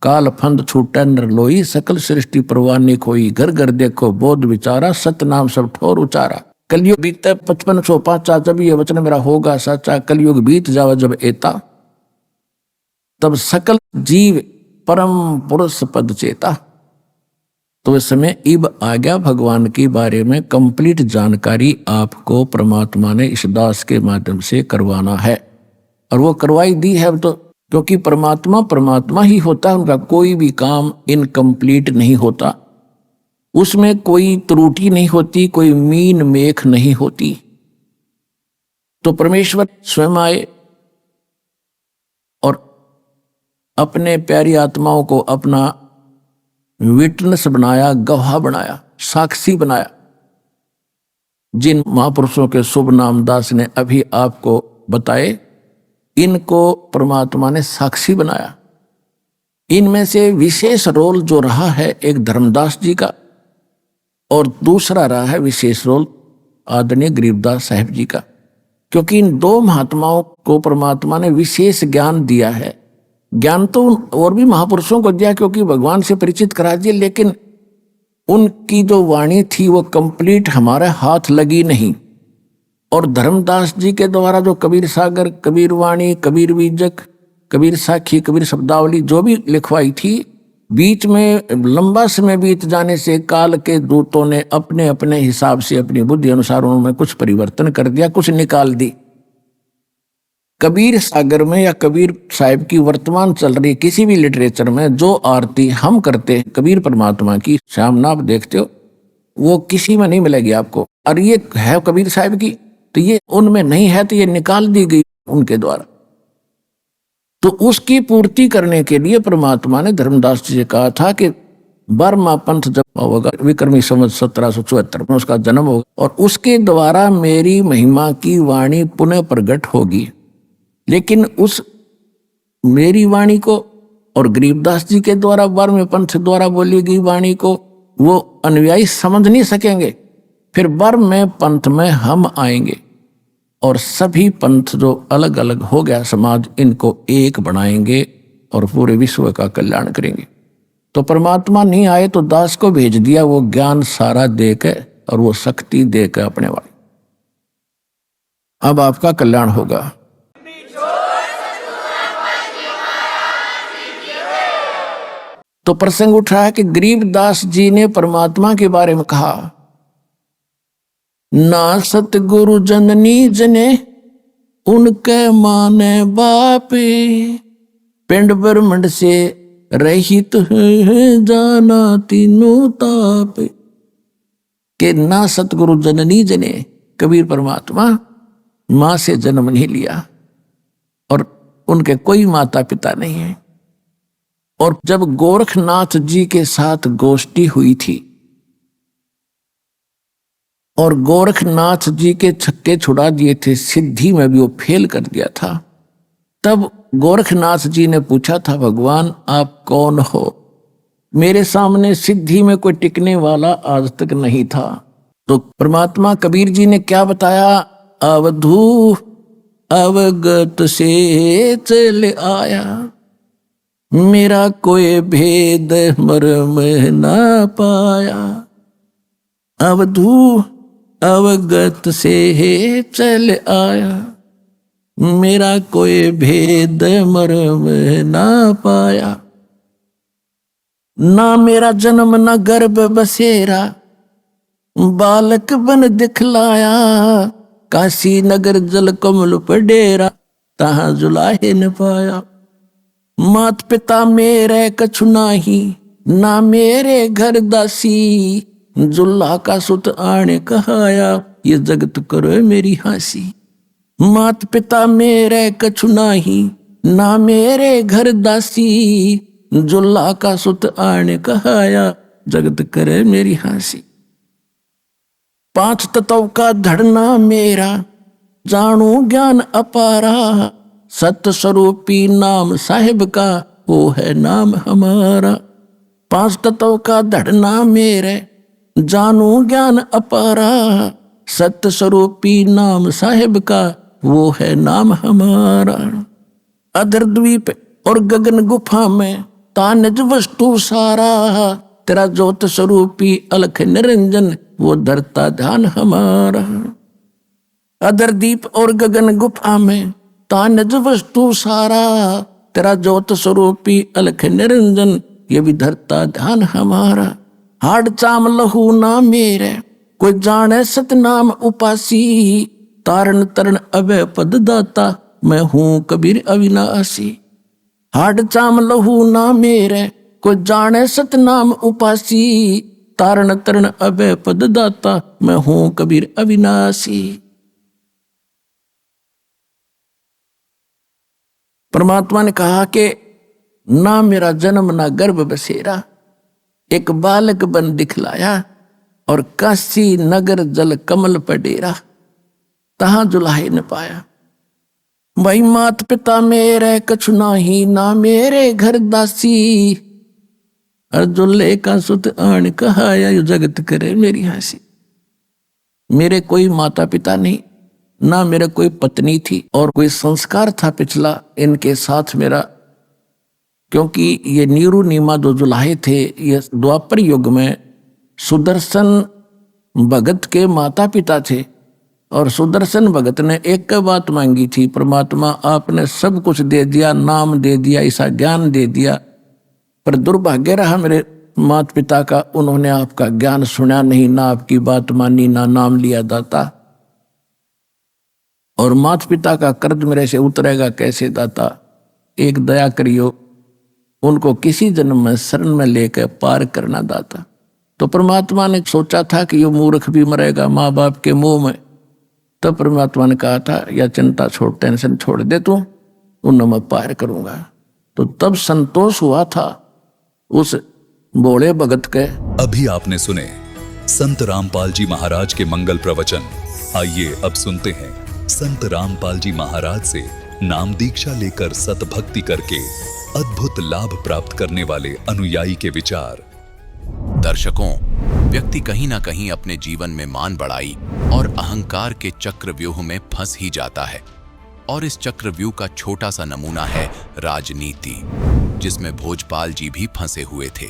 काल फंद छूटे नर लोई, सकल सृष्टि परवानी खोई, घर घर देखो बोध विचारा, सत नाम सब ठोर उचारा। कलयुग बीते 5505 जब ये वचन मेरा होगा सच्चा, कलयुग बीत जावे जब एता, तब सकल जीव परम पुरुष पद चेता। तो इस समय इब आ गया भगवान के बारे में कंप्लीट जानकारी आपको परमात्मा ने इस दास के माध्यम से करवाना है, और वो करवाई दी है। तो क्योंकि परमात्मा परमात्मा ही होता है, उनका कोई भी काम इनकम्प्लीट नहीं होता, उसमें कोई त्रुटि नहीं होती, कोई मीन मेख नहीं होती। तो परमेश्वर स्वयं आए और अपने प्यारी आत्माओं को अपना विटनेस बनाया, गवाह बनाया, साक्षी बनाया। जिन महापुरुषों के शुभ नाम दास ने अभी आपको बताए, इनको परमात्मा ने साक्षी बनाया। इनमें से विशेष रोल जो रहा है एक धर्मदास जी का, और दूसरा रहा है विशेष रोल आदरणीय गरीबदास साहिब जी का, क्योंकि इन दो महात्माओं को परमात्मा ने विशेष ज्ञान दिया है। ज्ञान तो और भी महापुरुषों को दिया क्योंकि भगवान से परिचित करा दिए, लेकिन उनकी जो वाणी थी वो कंप्लीट हमारे हाथ लगी नहीं। और धर्मदास जी के द्वारा जो कबीर सागर, कबीर वाणी, कबीर बीजक, कबीर साखी, कबीर शब्दावली जो भी लिखवाई थी, बीच में लंबा समय बीत जाने से काल के दूतों ने अपने अपने हिसाब से अपनी बुद्धि अनुसार उनमें कुछ परिवर्तन कर दिया, कुछ निकाल दी। कबीर सागर में या कबीर साहिब की वर्तमान चल रही किसी भी लिटरेचर में जो आरती हम करते हैं कबीर परमात्मा की, शाम आप देखते हो, वो किसी में नहीं मिलेगी आपको। और ये है कबीर साहिब की, तो ये उनमें नहीं है, तो ये निकाल दी गई उनके द्वारा। तो उसकी पूर्ति करने के लिए परमात्मा ने धर्मदास जी से कहा था कि 12वां पंथ जब होगा, विक्रमी संवत 1774 में उसका जन्म होगा, और उसके द्वारा मेरी महिमा की वाणी पुनः प्रकट होगी। लेकिन उस मेरी वाणी को और गरीबदास जी के द्वारा 12वें पंथ द्वारा बोली गई वाणी को वो अनुयायी समझ नहीं सकेंगे। फिर 12वें पंथ में हम आएंगे और सभी पंथ जो अलग अलग हो गया समाज, इनको एक बनाएंगे और पूरे विश्व का कल्याण करेंगे। तो परमात्मा नहीं आए तो दास को भेज दिया, वो ज्ञान सारा देकर और वो शक्ति देकर अपने वाले। अब आपका कल्याण होगा। तो प्रसंग उठा है कि गरीबदास जी ने परमात्मा के बारे में कहा, ना सतगुरु जननी जने उनके माने बापे, पिंड ब्रह्मंड से रहित है जाना तीनों तापे। के ना सतगुरु जननी जने, कबीर परमात्मा मां से जन्म नहीं लिया और उनके कोई माता पिता नहीं है। और जब गोरखनाथ जी के साथ गोष्ठी हुई थी और गोरखनाथ जी के छक्के छुड़ा दिए थे, सिद्धि में भी वो फेल कर दिया था, तब गोरखनाथ जी ने पूछा था, भगवान आप कौन हो? मेरे सामने सिद्धि में कोई टिकने वाला आज तक नहीं था। तो परमात्मा कबीर जी ने क्या बताया, अवधू अवगत से चले आया, मेरा कोई भेद मर्म ना पाया। अवधू अवगत से चल आया, मेरा कोई भेद मर्म ना पाया। ना मेरा जन्म न गर्भ बसेरा, बालक बन दिखलाया, काशी नगर जल कमल पर डेरा, तहां जुलाहे न पाया। मात पिता मेरे कछु नाही, ना मेरे घर दासी, जुल्ला का सुत आने कहाया, ये जगत करो मेरी हंसी। मात पिता मेरे कछु नाही, ना मेरे घर दासी, जुल्ला का सुत आने कहाया, जगत करे मेरी हंसी। 5 तत्व का धड़ना मेरा, जानू ज्ञान अपारा, सत्य स्वरूपी नाम साहिब का, वो है नाम हमारा। 5 तत्व का धड़ना मेरे, जानू ज्ञान अपारा, सत्य स्वरूपी नाम साहिब का, वो है नाम हमारा। अधर द्वीप और गगन गुफा में तानज वस्तु सारा, तेरा ज्योत स्वरूपी अलख निरंजन, वो धरता ध्यान हमारा। अधर दीप और गगन गुफा में तानज वस्तु सारा, तेरा ज्योत स्वरूपी अलख निरंजन, ये भी धरता ध्यान हमारा। हाड चाम लहू ना मेरे, कोई जाने सतनाम उपासी, तारण तरण अभय पद दाता, मैं हूं कबीर अविनाशी। हाड चाम लहू ना मेरे, कोई जाने सतनाम उपासी, तारण तरण अभय पद दाता, मैं हूं कबीर अविनाशी। परमात्मा ने कहा कि ना मेरा जन्म ना गर्भ बसेरा, एक बालक बन दिखलाया, और काशी नगर जल कमल पर डेरा, तहां जुलाहे न पाया। भाई मात पिता मेरे कछु नाही, ना मेरे घर दासी, और जुल्ले का सुत आन कहाया, यो जगत करे मेरी हंसी। मेरे कोई माता पिता नहीं, ना मेरा कोई पत्नी थी, और कोई संस्कार था पिछला इनके साथ मेरा, क्योंकि ये नीरू नीमा जो जुलाहे थे, ये द्वापर युग में सुदर्शन भगत के माता पिता थे। और सुदर्शन भगत ने एक बात मांगी थी, परमात्मा आपने सब कुछ दे दिया, नाम दे दिया, ऐसा ज्ञान दे दिया, पर दुर्भाग्य रहा मेरे माता पिता का, उन्होंने आपका ज्ञान सुना नहीं, ना आपकी बात मानी, ना नाम लिया दाता। और माता पिता का कर्ज मेरे से उतरेगा कैसे दाता, एक दया करियो, उनको किसी जन्म में शरण में लेकर पार करना दाता। तो परमात्मा ने सोचा था कि ये मूर्ख भी मरेगा माँ बाप के मुंह में, तो परमात्मा ने कहा था या चिंता छोड़, टेंशन छोड़ दे तू, उन्हें मैं पार करूंगा। तो तब संतोष हुआ था उस भोले भगत के। अभी आपने सुने संत रामपाल जी महाराज के मंगल प्रवचन। आइए अब सुनते हैं संत रामपाल जी महाराज से नाम दीक्षा लेकर सतभक्ति करके अद्भुत लाभ प्राप्त करने वाले अनुयायी के विचार। दर्शकों, व्यक्ति कहीं ना कहीं अपने जीवन में मान बढ़ाई और अहंकार के चक्रव्यूह में फंस ही जाता है। और इस चक्रव्यूह का छोटा सा नमूना है राजनीति, जिसमें भोजपाल जी भी फंसे हुए थे।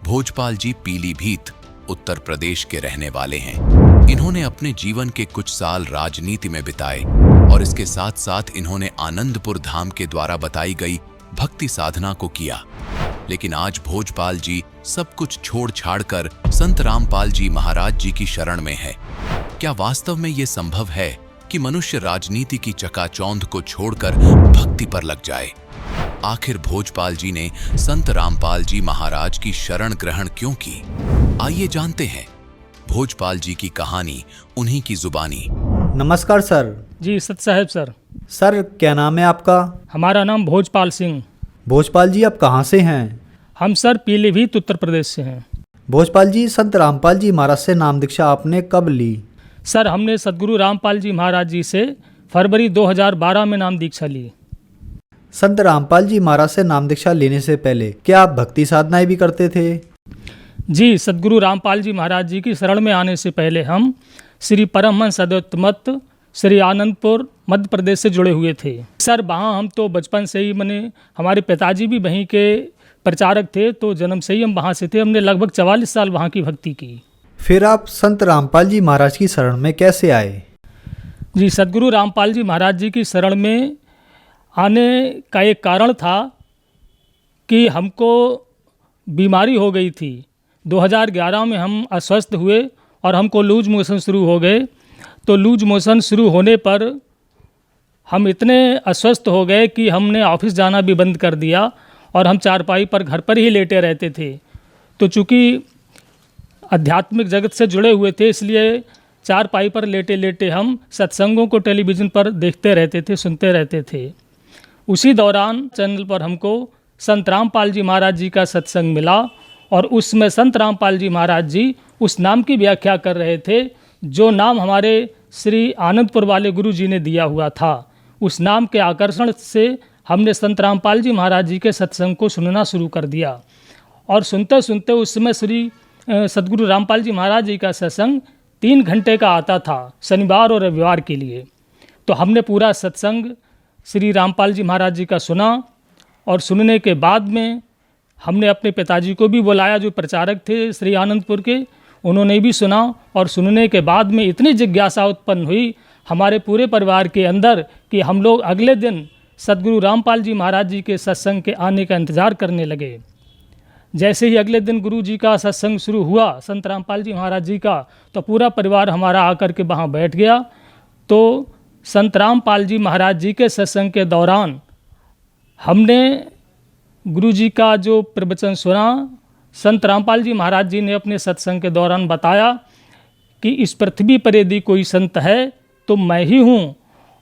भोजपाल जी पीलीभीत, उत्तर प्रदेश के रहने वाले हैं। इन्होंने अपने जीवन के कुछ साल राजनीति में बिताए और इसके साथ साथ इन्होंने आनंदपुर धाम के द्वारा बताई गई भक्ति साधना को किया। लेकिन आज भोजपाल जी सब कुछ छोड़ छाड़ कर संत रामपाल जी महाराज जी की शरण में है। क्या वास्तव में ये संभव है कि मनुष्य राजनीति की चकाचौंध को छोड़कर भक्ति पर लग जाए? आखिर भोजपाल जी ने संत रामपाल जी महाराज की शरण ग्रहण क्यों की? आइए जानते हैं भोजपाल जी की कहानी उन्हीं की जुबानी। नमस्कार सर। जी सत साहब सर। सर क्या नाम है आपका? हमारा नाम भोजपाल सिंह। भोजपाल जी आप कहाँ से हैं? हम सर पीलीभीत उत्तर प्रदेश से हैं। भोजपाल जी संत रामपाल जी महाराज से नाम दीक्षा आपने कब ली? सर हमने सदगुरु रामपाल जी महाराज जी से फरवरी 2012 में नाम दीक्षा ली। संत रामपाल जी महाराज से नाम दीक्षा लेने से पहले क्या आप भक्ति साधनाएं भी करते थे? जी, सदगुरु रामपाल जी महाराज जी की शरण में आने से पहले हम श्री परमहंस अद्वैत मत श्री आनंदपुर मध्य प्रदेश से जुड़े हुए थे। सर वहाँ हम तो बचपन से ही, मैंने हमारे पिताजी भी वहीं के प्रचारक थे, तो जन्म से ही हम वहाँ से थे। हमने लगभग 44 साल वहाँ की भक्ति की। फिर आप संत रामपाल जी महाराज की शरण में कैसे आए? जी, सदगुरु रामपाल जी महाराज जी की शरण में आने का एक कारण था कि हमको बीमारी हो गई थी। 2011 में हम अस्वस्थ हुए और हमको लूज मोशन शुरू हो गए। तो लूज मोशन शुरू होने पर हम इतने अस्वस्थ हो गए कि हमने ऑफिस जाना भी बंद कर दिया और हम चारपाई पर घर पर ही लेटे रहते थे। तो चूँकि आध्यात्मिक जगत से जुड़े हुए थे, इसलिए चारपाई पर लेटे लेटे हम सत्संगों को टेलीविज़न पर देखते रहते थे, सुनते रहते थे। उसी दौरान चैनल पर हमको संत रामपाल जी महाराज जी का सत्संग मिला और उसमें संत रामपाल जी महाराज जी उस नाम की व्याख्या कर रहे थे जो नाम हमारे श्री आनंदपुर वाले गुरु जी ने दिया हुआ था। उस नाम के आकर्षण से हमने संत रामपाल जी महाराज जी के सत्संग को सुनना शुरू कर दिया और सुनते सुनते उस समय श्री सदगुरु रामपाल जी महाराज जी का सत्संग 3 घंटे का आता था, शनिवार और रविवार के लिए। तो हमने पूरा सत्संग श्री रामपाल जी महाराज जी का सुना और सुनने के बाद में हमने अपने पिताजी को भी बुलाया जो प्रचारक थे श्री आनंदपुर के, उन्होंने भी सुना। और सुनने के बाद में इतनी जिज्ञासा उत्पन्न हुई हमारे पूरे परिवार के अंदर कि हम लोग अगले दिन सदगुरु रामपाल जी महाराज जी के सत्संग के आने का इंतज़ार करने लगे। जैसे ही अगले दिन गुरु जी का सत्संग शुरू हुआ संत रामपाल जी महाराज जी का, तो पूरा परिवार हमारा आकर के वहाँ बैठ गया। तो संत रामपाल जी महाराज जी के सत्संग के दौरान हमने गुरु जी का जो प्रवचन सुना। संत रामपाल जी महाराज जी ने अपने सत्संग के दौरान बताया कि इस पृथ्वी पर यदि कोई संत है तो मैं ही हूँ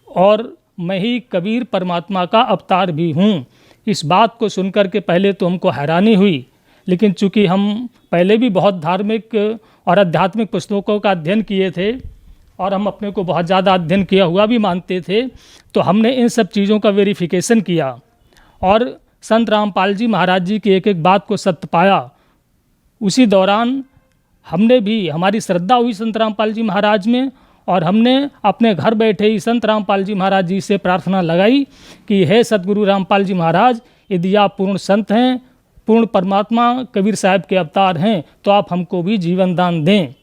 और मैं ही कबीर परमात्मा का अवतार भी हूँ। इस बात को सुनकर के पहले तो हमको हैरानी हुई, लेकिन चूँकि हम पहले भी बहुत धार्मिक और आध्यात्मिक पुस्तकों का अध्ययन किए थे और हम अपने को बहुत ज़्यादा अध्ययन किया हुआ भी मानते थे, तो हमने इन सब चीज़ों का वेरिफिकेशन किया और संत रामपाल जी महाराज जी की एक एक बात को सत्य पाया। उसी दौरान हमने भी, हमारी श्रद्धा हुई संत रामपाल जी महाराज में और हमने अपने घर बैठे ही संत रामपाल जी महाराज जी से प्रार्थना लगाई कि हे सदगुरु रामपाल जी महाराज, यदि आप पूर्ण संत हैं, पूर्ण परमात्मा कबीर साहब के अवतार हैं, तो आप हमको भी जीवन दान दें।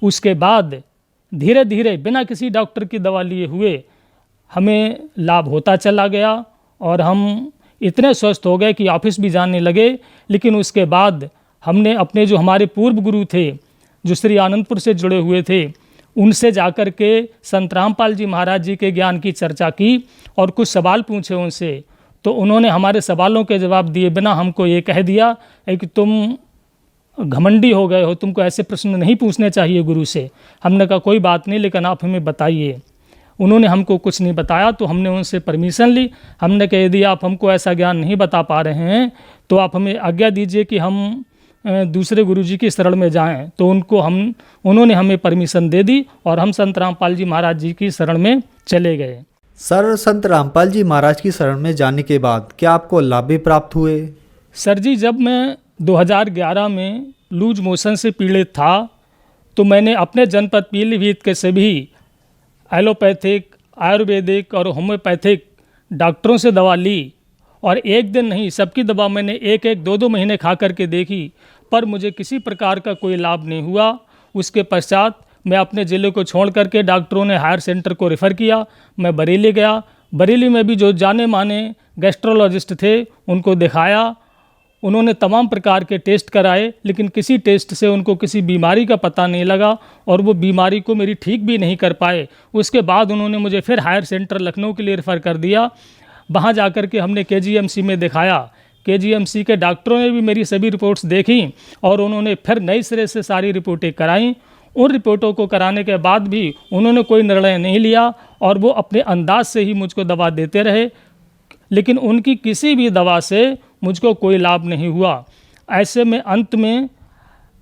उसके बाद धीरे धीरे बिना किसी डॉक्टर की दवा लिए हुए हमें लाभ होता चला गया और हम इतने स्वस्थ हो गए कि ऑफिस भी जाने लगे। लेकिन उसके बाद हमने अपने जो हमारे पूर्व गुरु थे, जो श्री आनंदपुर से जुड़े हुए थे, उनसे जाकर के संत रामपाल जी महाराज जी के ज्ञान की चर्चा की और कुछ सवाल पूछे उनसे। तो उन्होंने हमारे सवालों के जवाब दिए बिना हमको ये कह दिया है कि तुम घमंडी हो गए हो, तुमको ऐसे प्रश्न नहीं पूछने चाहिए गुरु से। हमने कहा कोई बात नहीं, लेकिन आप हमें बताइए। उन्होंने हमको कुछ नहीं बताया, तो हमने उनसे परमिशन ली। हमने कह दिया आप हमको ऐसा ज्ञान नहीं बता पा रहे हैं तो आप हमें आज्ञा दीजिए कि हम दूसरे गुरुजी की शरण में जाएं। तो उन्होंने हमें परमिशन दे दी और हम संत रामपाल जी महाराज जी की शरण में चले गए। सर, संत रामपाल जी महाराज की शरण में जाने के बाद क्या आपको लाभ भी प्राप्त हुए? सर जी, जब मैं 2011 में लूज मोशन से पीड़ित था तो मैंने अपने जनपद पीलीभीत के सभी एलोपैथिक, आयुर्वेदिक और होम्योपैथिक डॉक्टरों से दवा ली और एक दिन नहीं, सबकी दवा मैंने एक 2 महीने खा करके देखी, पर मुझे किसी प्रकार का कोई लाभ नहीं हुआ। उसके पश्चात मैं अपने ज़िले को छोड़ करके डॉक्टरों ने हायर सेंटर को रेफ़र किया। मैं बरेली गया। बरेली में भी जो जाने माने गैस्ट्रोलॉजिस्ट थे उनको दिखाया। उन्होंने तमाम प्रकार के टेस्ट कराए, लेकिन किसी टेस्ट से उनको किसी बीमारी का पता नहीं लगा और वो बीमारी को मेरी ठीक भी नहीं कर पाए। उसके बाद उन्होंने मुझे फिर हायर सेंटर लखनऊ के लिए रेफ़र कर दिया। वहाँ जाकर के हमने KGMC में दिखाया। KGMC के डॉक्टरों ने भी मेरी सभी रिपोर्ट्स देखी और उन्होंने फिर नए सिरे से सारी रिपोर्टें कराईं। उन रिपोर्टों को कराने के बाद भी उन्होंने कोई निर्णय नहीं लिया और वो अपने अंदाज से ही मुझको दवा देते रहे, लेकिन उनकी किसी भी दवा से मुझको कोई लाभ नहीं हुआ। ऐसे में अंत में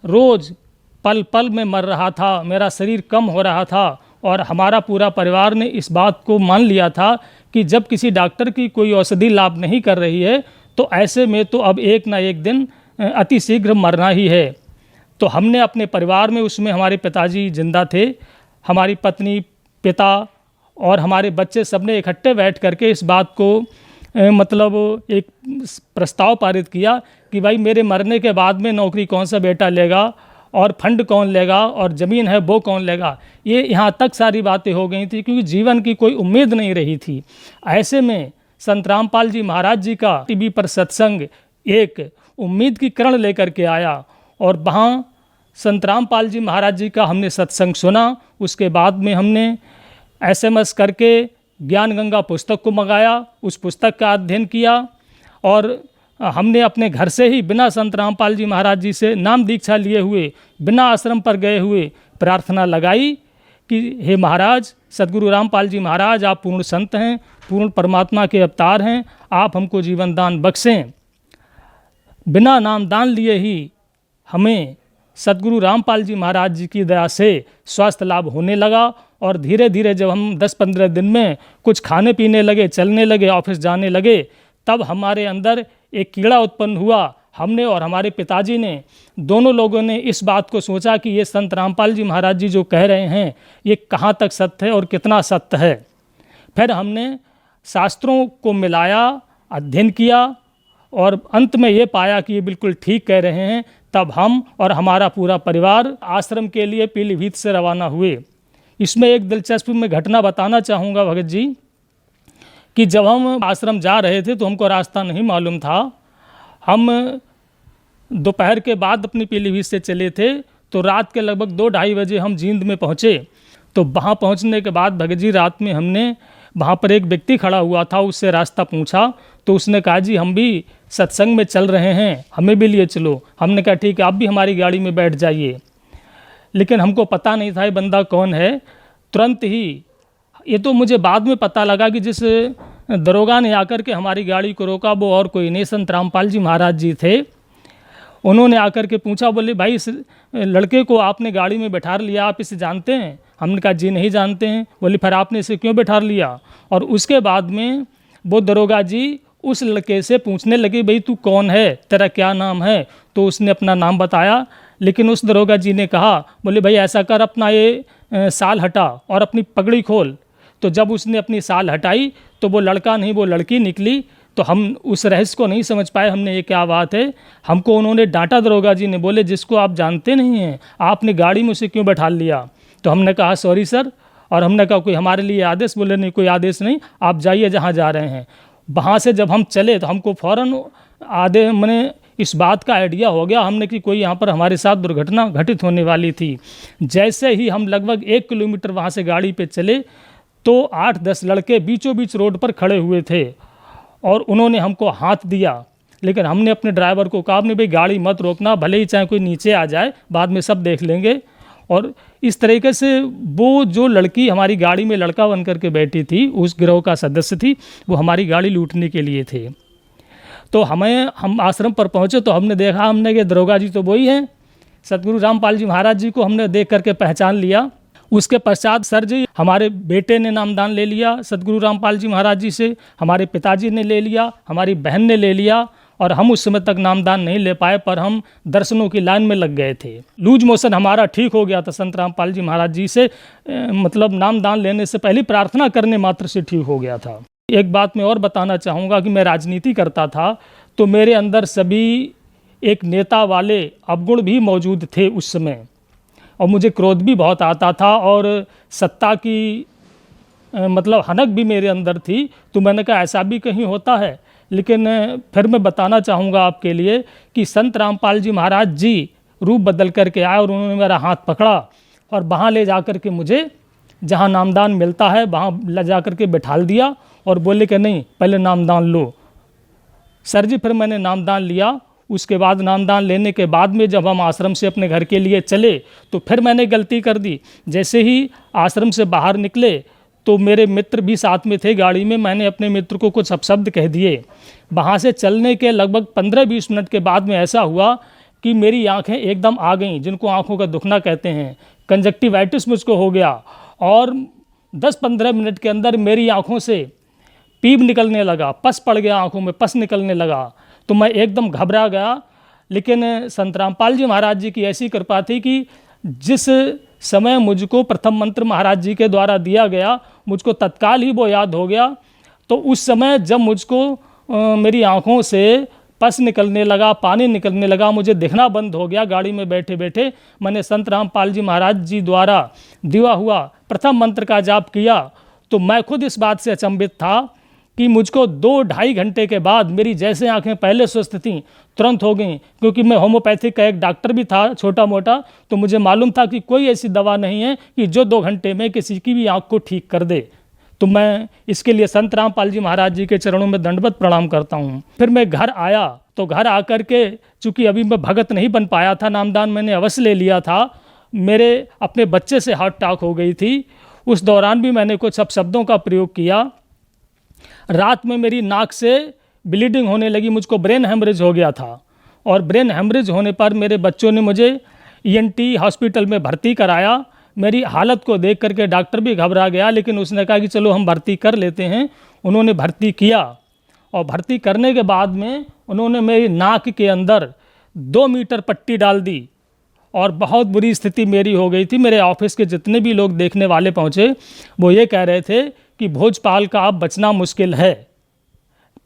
रोज़ पल पल में मर रहा था, मेरा शरीर कम हो रहा था और हमारा पूरा परिवार ने इस बात को मान लिया था कि जब किसी डॉक्टर की कोई औषधि लाभ नहीं कर रही है तो ऐसे में तो अब एक ना एक दिन अति शीघ्र मरना ही है। तो हमने अपने परिवार में, उसमें हमारे पिताजी जिंदा थे, हमारी पत्नी, पिता और हमारे बच्चे, सबने इकट्ठे बैठ करके इस बात को मतलब एक प्रस्ताव पारित किया कि भाई मेरे मरने के बाद में नौकरी कौन सा बेटा लेगा और फंड कौन लेगा और ज़मीन है वो कौन लेगा। ये यहाँ तक सारी बातें हो गई थी क्योंकि जीवन की कोई उम्मीद नहीं रही थी। ऐसे में संत रामपाल जी महाराज जी का टीवी पर सत्संग एक उम्मीद की किरण लेकर के आया और वहाँ संत रामपाल जी महाराज जी का हमने सत्संग सुना। उसके बाद में हमने SMS करके ज्ञान गंगा पुस्तक को मंगाया, उस पुस्तक का अध्ययन किया और हमने अपने घर से ही बिना संत रामपाल जी महाराज जी से नाम दीक्षा लिए हुए, बिना आश्रम पर गए हुए प्रार्थना लगाई कि हे महाराज, सदगुरु रामपाल जी महाराज, आप पूर्ण संत हैं, पूर्ण परमात्मा के अवतार हैं, आप हमको जीवन दान बख्शें। बिना नाम दान लिए ही हमें सदगुरु रामपाल जी महाराज जी की दया से स्वास्थ्य लाभ होने लगा और धीरे धीरे जब हम 10-15 दिन में कुछ खाने पीने लगे, चलने लगे, ऑफिस जाने लगे, तब हमारे अंदर एक कीड़ा उत्पन्न हुआ। हमने और हमारे पिताजी ने, दोनों लोगों ने इस बात को सोचा कि ये संत रामपाल जी महाराज जी जो कह रहे हैं ये कहाँ तक सत्य है और कितना सत्य है। फिर हमने शास्त्रों को मिलाया, अध्ययन किया और अंत में ये पाया कि ये बिल्कुल ठीक कह रहे हैं। तब हम और हमारा पूरा परिवार आश्रम के लिए पीलीभीत से रवाना हुए। इसमें एक दिलचस्प मैं घटना बताना चाहूँगा भगत जी कि जब हम आश्रम जा रहे थे तो हमको रास्ता नहीं मालूम था। हम दोपहर के बाद अपनी पीलीभीत से चले थे तो रात के लगभग 2-2:30 बजे हम जींद में पहुँचे। तो वहाँ पहुँचने के बाद भगत जी रात में हमने वहाँ पर एक व्यक्ति खड़ा हुआ था, उससे रास्ता पूछा तो उसने कहा जी हम भी सत्संग में चल रहे हैं, हमें भी लिए चलो। हमने कहा ठीक है, आप भी हमारी गाड़ी में बैठ जाइए। लेकिन हमको पता नहीं था ये बंदा कौन है। तुरंत ही, ये तो मुझे बाद में पता लगा कि जिस दरोगा ने आकर के हमारी गाड़ी को रोका वो और कोई नहीं, संत रामपाल जी महाराज जी थे। उन्होंने आकर के पूछा, बोले भाई इस लड़के को आपने गाड़ी में बैठा लिया, आप इसे जानते हैं? हमने कहा जी नहीं जानते हैं। बोले फिर आपने इसे क्यों बैठा लिया? और उसके बाद में वो दरोगा जी उस लड़के से पूछने लगे भाई तू कौन है, तेरा क्या नाम है? तो उसने अपना नाम बताया। लेकिन उस दरोगा जी ने कहा, बोले भाई ऐसा कर, अपना ये साल हटा और अपनी पगड़ी खोल। तो जब उसने अपनी साल हटाई तो वो लड़का नहीं वो लड़की निकली। तो हम उस रहस्य को नहीं समझ पाए, हमने ये क्या बात है। हमको उन्होंने डांटा दरोगा जी ने, बोले जिसको आप जानते नहीं हैं आपने गाड़ी में उसे क्यों बैठा लिया? तो हमने कहा सॉरी सर। और हमने कहा कोई हमारे लिए आदेश? बोले नहीं कोई आदेश नहीं, आप जाइए जहाँ जा रहे हैं। वहाँ से जब हम चले तो हमको फ़ौरन आधे मैंने इस बात का आइडिया हो गया हमने कि कोई यहाँ पर हमारे साथ दुर्घटना घटित होने वाली थी। जैसे ही हम लगभग 1 किलोमीटर वहाँ से गाड़ी पे चले तो 8-10 लड़के बीचों बीच रोड पर खड़े हुए थे और उन्होंने हमको हाथ दिया, लेकिन हमने अपने ड्राइवर को कहा नहीं भाई गाड़ी मत रोकना, भले ही चाहे कोई नीचे आ जाए, बाद में सब देख लेंगे। और इस तरीके से वो जो लड़की हमारी गाड़ी में लड़का बन करके बैठी थी, उस गिरोह का सदस्य थी, वो हमारी गाड़ी लूटने के लिए थे। तो हम आश्रम पर पहुँचे तो हमने देखा, हमने कि दरोगा जी तो वही हैं, सतगुरु रामपाल जी महाराज जी को हमने देख करके पहचान लिया। उसके पश्चात सर जी हमारे बेटे ने नामदान ले लिया सतगुरु रामपाल जी महाराज जी से, हमारे पिताजी ने ले लिया, हमारी बहन ने ले लिया और हम उस समय तक नामदान नहीं ले पाए, पर हम दर्शनों की लाइन में लग गए थे। लूज मोशन हमारा ठीक हो गया था संत रामपाल जी महाराज जी से, मतलब नामदान लेने से पहले प्रार्थना करने मात्र से ठीक हो गया था। एक बात मैं और बताना चाहूँगा कि मैं राजनीति करता था तो मेरे अंदर सभी एक नेता वाले अवगुण भी मौजूद थे उस समय, और मुझे क्रोध भी बहुत आता था और सत्ता की मतलब हनक भी मेरे अंदर थी। तो मैंने कहा ऐसा भी कहीं होता है। लेकिन फिर मैं बताना चाहूँगा आपके लिए कि संत रामपाल जी महाराज जी रूप बदल करके आए और उन्होंने मेरा हाथ पकड़ा और वहाँ ले जा कर के मुझे जहाँ नामदान मिलता है वहाँ ले जा कर के बिठाल दिया और बोले कि नहीं पहले नामदान लो। सर जी फिर मैंने नामदान लिया। उसके बाद नामदान लेने के बाद में जब हम आश्रम से अपने घर के लिए चले तो फिर मैंने गलती कर दी। जैसे ही आश्रम से बाहर निकले तो मेरे मित्र भी साथ में थे गाड़ी में, मैंने अपने मित्र को कुछ अपशब्द कह दिए। वहाँ से चलने के लगभग 15-20 मिनट के बाद में ऐसा हुआ कि मेरी आंखें एकदम आ गईं, जिनको आंखों का दुखना कहते हैं। कंजक्टिवाइटिस मुझको हो गया और 10-15 मिनट के अंदर मेरी आंखों से पीप निकलने लगा, पस पड़ गया, आंखों में पस निकलने लगा। तो मैं एकदम घबरा गया। लेकिन संत रामपाल जी महाराज जी की ऐसी कृपा थी कि जिस समय मुझको प्रथम मंत्र महाराज जी के द्वारा दिया गया मुझको तत्काल ही वो याद हो गया। तो उस समय जब मुझको मेरी आंखों से पस निकलने लगा, पानी निकलने लगा, मुझे दिखना बंद हो गया, गाड़ी में बैठे बैठे मैंने संत रामपाल जी महाराज जी द्वारा दिया हुआ प्रथम मंत्र का जाप किया। तो मैं खुद इस बात से अचंभित था कि मुझको 2-2.5 घंटे के बाद मेरी जैसे आंखें पहले स्वस्थ थीं तुरंत हो गईं। क्योंकि मैं होम्योपैथिक का एक डॉक्टर भी था छोटा मोटा, तो मुझे मालूम था कि कोई ऐसी दवा नहीं है कि जो 2 घंटे में किसी की भी आंख को ठीक कर दे। तो मैं इसके लिए संत रामपाल जी महाराज जी के चरणों में दंडवत प्रणाम करता हूँ। फिर मैं घर आया तो घर आकर के चूँकि अभी मैं भगत नहीं बन पाया था, नामदान मैंने अवश्य ले लिया था, मेरे अपने बच्चे से हार्ट अटैक हो गई थी। उस दौरान भी मैंने कुछ अपशब्दों का प्रयोग किया। रात में मेरी नाक से ब्लीडिंग होने लगी, मुझको ब्रेन हेमरेज हो गया था और ब्रेन हेमरेज होने पर मेरे बच्चों ने मुझे ENT हॉस्पिटल में भर्ती कराया। मेरी हालत को देख करके डॉक्टर भी घबरा गया, लेकिन उसने कहा कि चलो हम भर्ती कर लेते हैं। उन्होंने भर्ती किया और भर्ती करने के बाद में उन्होंने मेरी नाक के अंदर 2 मीटर पट्टी डाल दी और बहुत बुरी स्थिति मेरी हो गई थी। मेरे ऑफिस के जितने भी लोग देखने वाले पहुँचे वो ये कह रहे थे कि भोजपाल का अब बचना मुश्किल है।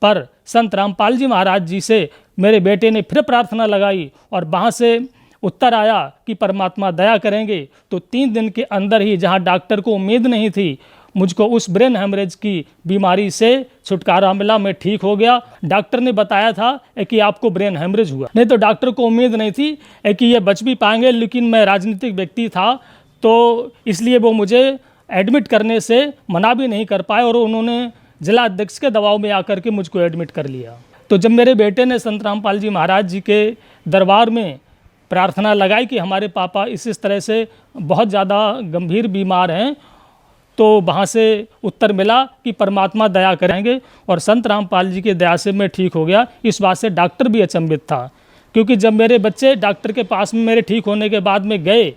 पर संत रामपाल जी महाराज जी से मेरे बेटे ने फिर प्रार्थना लगाई और वहाँ से उत्तर आया कि परमात्मा दया करेंगे। तो 3 दिन के अंदर ही, जहाँ डॉक्टर को उम्मीद नहीं थी, मुझको उस ब्रेन हेमरेज की बीमारी से छुटकारा मिला, मैं ठीक हो गया। डॉक्टर ने बताया था कि आपको ब्रेन हेमरेज हुआ, नहीं तो डॉक्टर को उम्मीद नहीं थी कि ये बच भी पाएंगे। लेकिन मैं राजनीतिक व्यक्ति था तो इसलिए वो मुझे एडमिट करने से मना भी नहीं कर पाए और उन्होंने जिला अध्यक्ष के दबाव में आकर के मुझको एडमिट कर लिया। तो जब मेरे बेटे ने संत रामपाल जी महाराज जी के दरबार में प्रार्थना लगाई कि हमारे पापा इस तरह से बहुत ज़्यादा गंभीर बीमार हैं, तो वहाँ से उत्तर मिला कि परमात्मा दया करेंगे और संत रामपाल जी की दया से मैं ठीक हो गया। इस बात से डॉक्टर भी अचंभित था, क्योंकि जब मेरे बच्चे डॉक्टर के पास में मेरे ठीक होने के बाद में गए,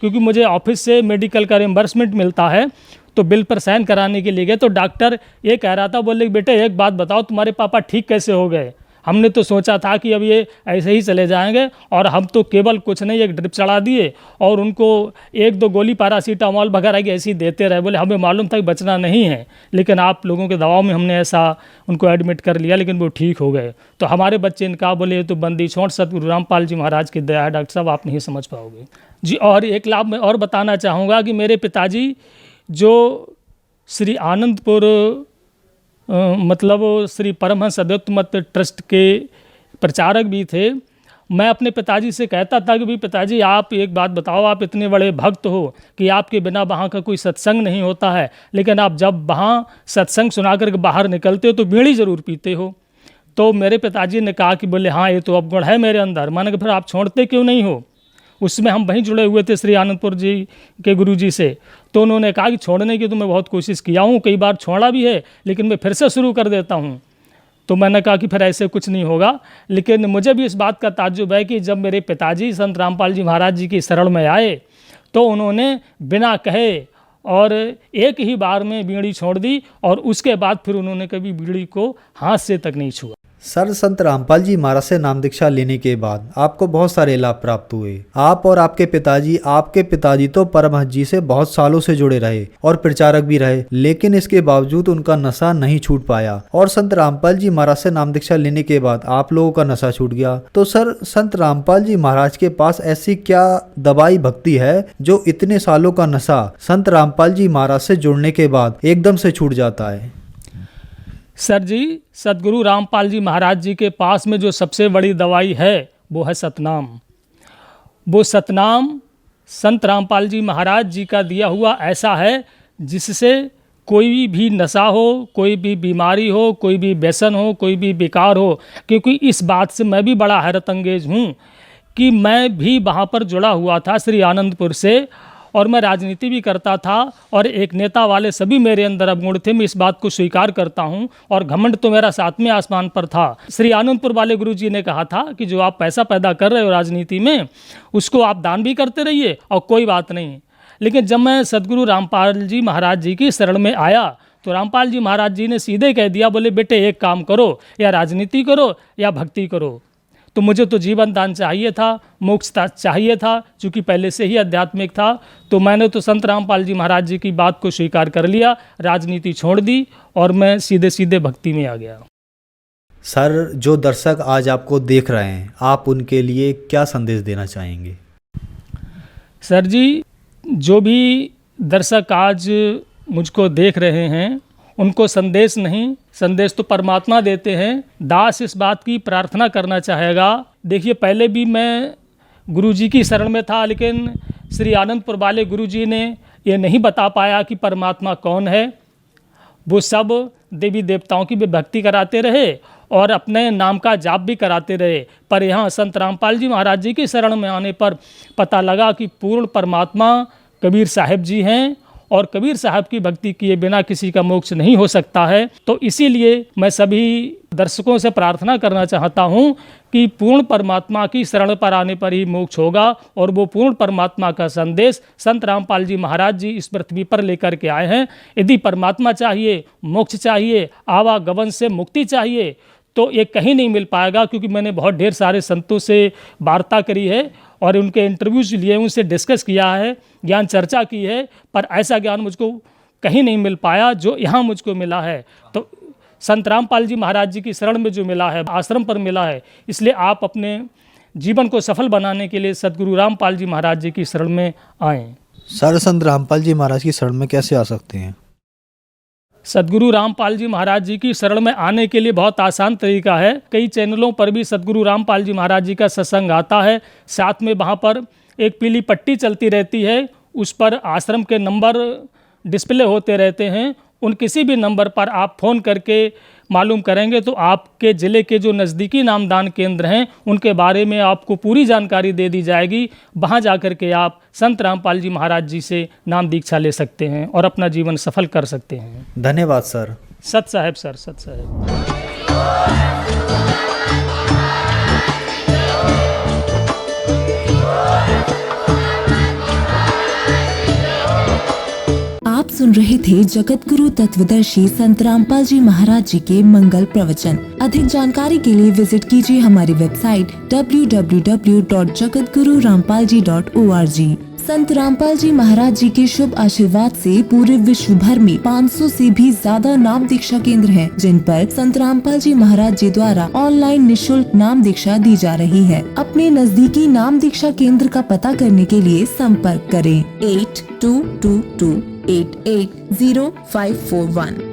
क्योंकि मुझे ऑफिस से मेडिकल का रिम्बर्समेंट मिलता है, तो बिल पर साइन कराने के लिए गए तो डॉक्टर ये कह रहा था, बोले बेटे एक बात बताओ, तुम्हारे पापा ठीक कैसे हो गए? हमने तो सोचा था कि अब ये ऐसे ही चले जाएंगे, और हम तो केवल कुछ नहीं एक ड्रिप चढ़ा दिए और उनको 1-2 गोली पैरासीटामॉल वगैरह की ऐसी देते रहे। बोले हमें मालूम था कि बचना नहीं है, लेकिन आप लोगों के दबाव में हमने ऐसा उनको एडमिट कर लिया, लेकिन वो ठीक हो गए। तो हमारे बच्चे इनका बोले तो बंदी छोड़ सतगुरु रामपाल जी महाराज की दया है डॉक्टर साहब, आप नहीं समझ पाओगे जी। और एक लाभ मैं और बताना चाहूँगा कि मेरे पिताजी जो श्री आनंदपुर मतलब श्री परमहंस अद्वैत मत ट्रस्ट के प्रचारक भी थे। मैं अपने पिताजी से कहता था कि भाई पिताजी आप एक बात बताओ, आप इतने बड़े भक्त हो कि आपके बिना वहाँ का कोई सत्संग नहीं होता है, लेकिन आप जब वहाँ सत्संग सुना कर बाहर निकलते हो तो बीड़ी ज़रूर पीते हो। तो मेरे पिताजी ने कहा कि बोले हाँ ये तो अवगुण है मेरे अंदर। मैंने कहा फिर आप छोड़ते क्यों नहीं हो? उसमें हम वहीं जुड़े हुए थे श्री आनंदपुर जी के गुरु जी से। तो उन्होंने कहा कि छोड़ने की तो मैं बहुत कोशिश किया हूँ, कई बार छोड़ा भी है, लेकिन मैं फिर से शुरू कर देता हूँ। तो मैंने कहा कि फिर ऐसे कुछ नहीं होगा। लेकिन मुझे भी इस बात का ताज्जुब है कि जब मेरे पिताजी संत रामपाल जी महाराज जी की शरण में आए तो उन्होंने बिना कहे और एक ही बार में बीड़ी छोड़ दी और उसके बाद फिर उन्होंने कभी बीड़ी को हाथ से तक नहीं छुआ। सर, संत रामपाल जी महाराज से नाम दीक्षा लेने के बाद आपको बहुत सारे लाभ प्राप्त हुए। आप और आपके पिताजी तो परमहंस जी से बहुत सालों से जुड़े रहे और प्रचारक भी रहे, लेकिन इसके बावजूद उनका नशा नहीं छूट पाया। और संत रामपाल जी महाराज से नाम दीक्षा लेने के बाद आप लोगों का नशा छूट गया। तो सर, संत रामपाल जी महाराज के पास ऐसी क्या दवाई भक्ति है जो इतने सालों का नशा संत रामपाल जी महाराज से जुड़ने के बाद एकदम से छूट जाता है? सर जी, सदगुरु रामपाल जी महाराज जी के पास में जो सबसे बड़ी दवाई है वो है सतनाम। वो सतनाम संत रामपाल जी महाराज जी का दिया हुआ ऐसा है जिससे कोई भी नशा हो, कोई भी बीमारी हो, कोई भी व्यसन हो, कोई भी विकार हो। क्योंकि इस बात से मैं भी बड़ा हैरत अंगेज हूँ कि मैं भी वहाँ पर जुड़ा हुआ था श्री आनंदपुर से, और मैं राजनीति भी करता था और एक नेता वाले सभी मेरे अंदर अवगुण थे, मैं इस बात को स्वीकार करता हूं। और घमंड तो मेरा सातवें आसमान पर था। श्री आनंदपुर वाले गुरुजी ने कहा था कि जो आप पैसा पैदा कर रहे हो राजनीति में, उसको आप दान भी करते रहिए और कोई बात नहीं। लेकिन जब मैं सदगुरु रामपाल जी महाराज जी की शरण में आया तो रामपाल जी महाराज जी ने सीधे कह दिया, बोले बेटे एक काम करो, या राजनीति करो या भक्ति करो। तो मुझे तो जीवन दान चाहिए था, मोक्ष चाहिए था, चूँकि पहले से ही आध्यात्मिक था। तो मैंने तो संत रामपाल जी महाराज जी की बात को स्वीकार कर लिया, राजनीति छोड़ दी और मैं सीधे सीधे भक्ति में आ गया। सर, जो दर्शक आज आपको देख रहे हैं, आप उनके लिए क्या संदेश देना चाहेंगे? सर जी, जो भी दर्शक आज मुझको देख रहे हैं उनको संदेश नहीं, संदेश तो परमात्मा देते हैं। दास इस बात की प्रार्थना करना चाहेगा। देखिए, पहले भी मैं गुरुजी की शरण में था, लेकिन श्री आनंदपुर वाले गुरुजी ने ये नहीं बता पाया कि परमात्मा कौन है। वो सब देवी देवताओं की भी भक्ति कराते रहे और अपने नाम का जाप भी कराते रहे। पर यहाँ संत रामपाल जी महाराज जी की शरण में आने पर पता लगा कि पूर्ण परमात्मा कबीर साहब जी हैं और कबीर साहब की भक्ति किए बिना किसी का मोक्ष नहीं हो सकता है। तो इसीलिए मैं सभी दर्शकों से प्रार्थना करना चाहता हूँ कि पूर्ण परमात्मा की शरण पर आने पर ही मोक्ष होगा। और वो पूर्ण परमात्मा का संदेश संत रामपाल जी महाराज जी इस पृथ्वी पर लेकर के आए हैं। यदि परमात्मा चाहिए, मोक्ष चाहिए, आवागमन से मुक्ति चाहिए, तो ये कहीं नहीं मिल पाएगा। क्योंकि मैंने बहुत ढेर सारे संतों से वार्ता करी है और उनके इंटरव्यूज लिए, उनसे डिस्कस किया है, ज्ञान चर्चा की है, पर ऐसा ज्ञान मुझको कहीं नहीं मिल पाया जो यहाँ मुझको मिला है। तो संत रामपाल जी महाराज जी की शरण में जो मिला है, आश्रम पर मिला है, इसलिए आप अपने जीवन को सफल बनाने के लिए सदगुरु रामपाल जी महाराज जी की शरण में आएँ। सर, संत रामपाल जी महाराज की शरण में कैसे आ सकते हैं? सदगुरु रामपाल जी महाराज जी की शरण में आने के लिए बहुत आसान तरीका है। कई चैनलों पर भी सदगुरु रामपाल जी महाराज जी का सत्संग आता है। साथ में वहाँ पर एक पीली पट्टी चलती रहती है, उस पर आश्रम के नंबर डिस्प्ले होते रहते हैं। उन किसी भी नंबर पर आप फ़ोन करके मालूम करेंगे तो आपके ज़िले के जो नज़दीकी नामदान केंद्र हैं उनके बारे में आपको पूरी जानकारी दे दी जाएगी। वहाँ जाकर के आप संत रामपाल जी महाराज जी से नाम दीक्षा ले सकते हैं और अपना जीवन सफल कर सकते हैं। धन्यवाद सर। सत साहेब सर, सत साहेब। आप सुन रहे थे जगत गुरु तत्वदर्शी संत रामपाल जी महाराज जी के मंगल प्रवचन। अधिक जानकारी के लिए विजिट कीजिए हमारी वेबसाइट www.jagatgururampalji.org। संत रामपाल जी महाराज जी के शुभ आशीर्वाद से पूरे विश्व भर में 500 से भी ज्यादा नाम दीक्षा केंद्र हैं, जिन पर संत रामपाल जी महाराज जी द्वारा ऑनलाइन निःशुल्क नाम दीक्षा दी जा रही है। अपने नजदीकी नाम दीक्षा केंद्र का पता करने के लिए संपर्क करें 8222880541।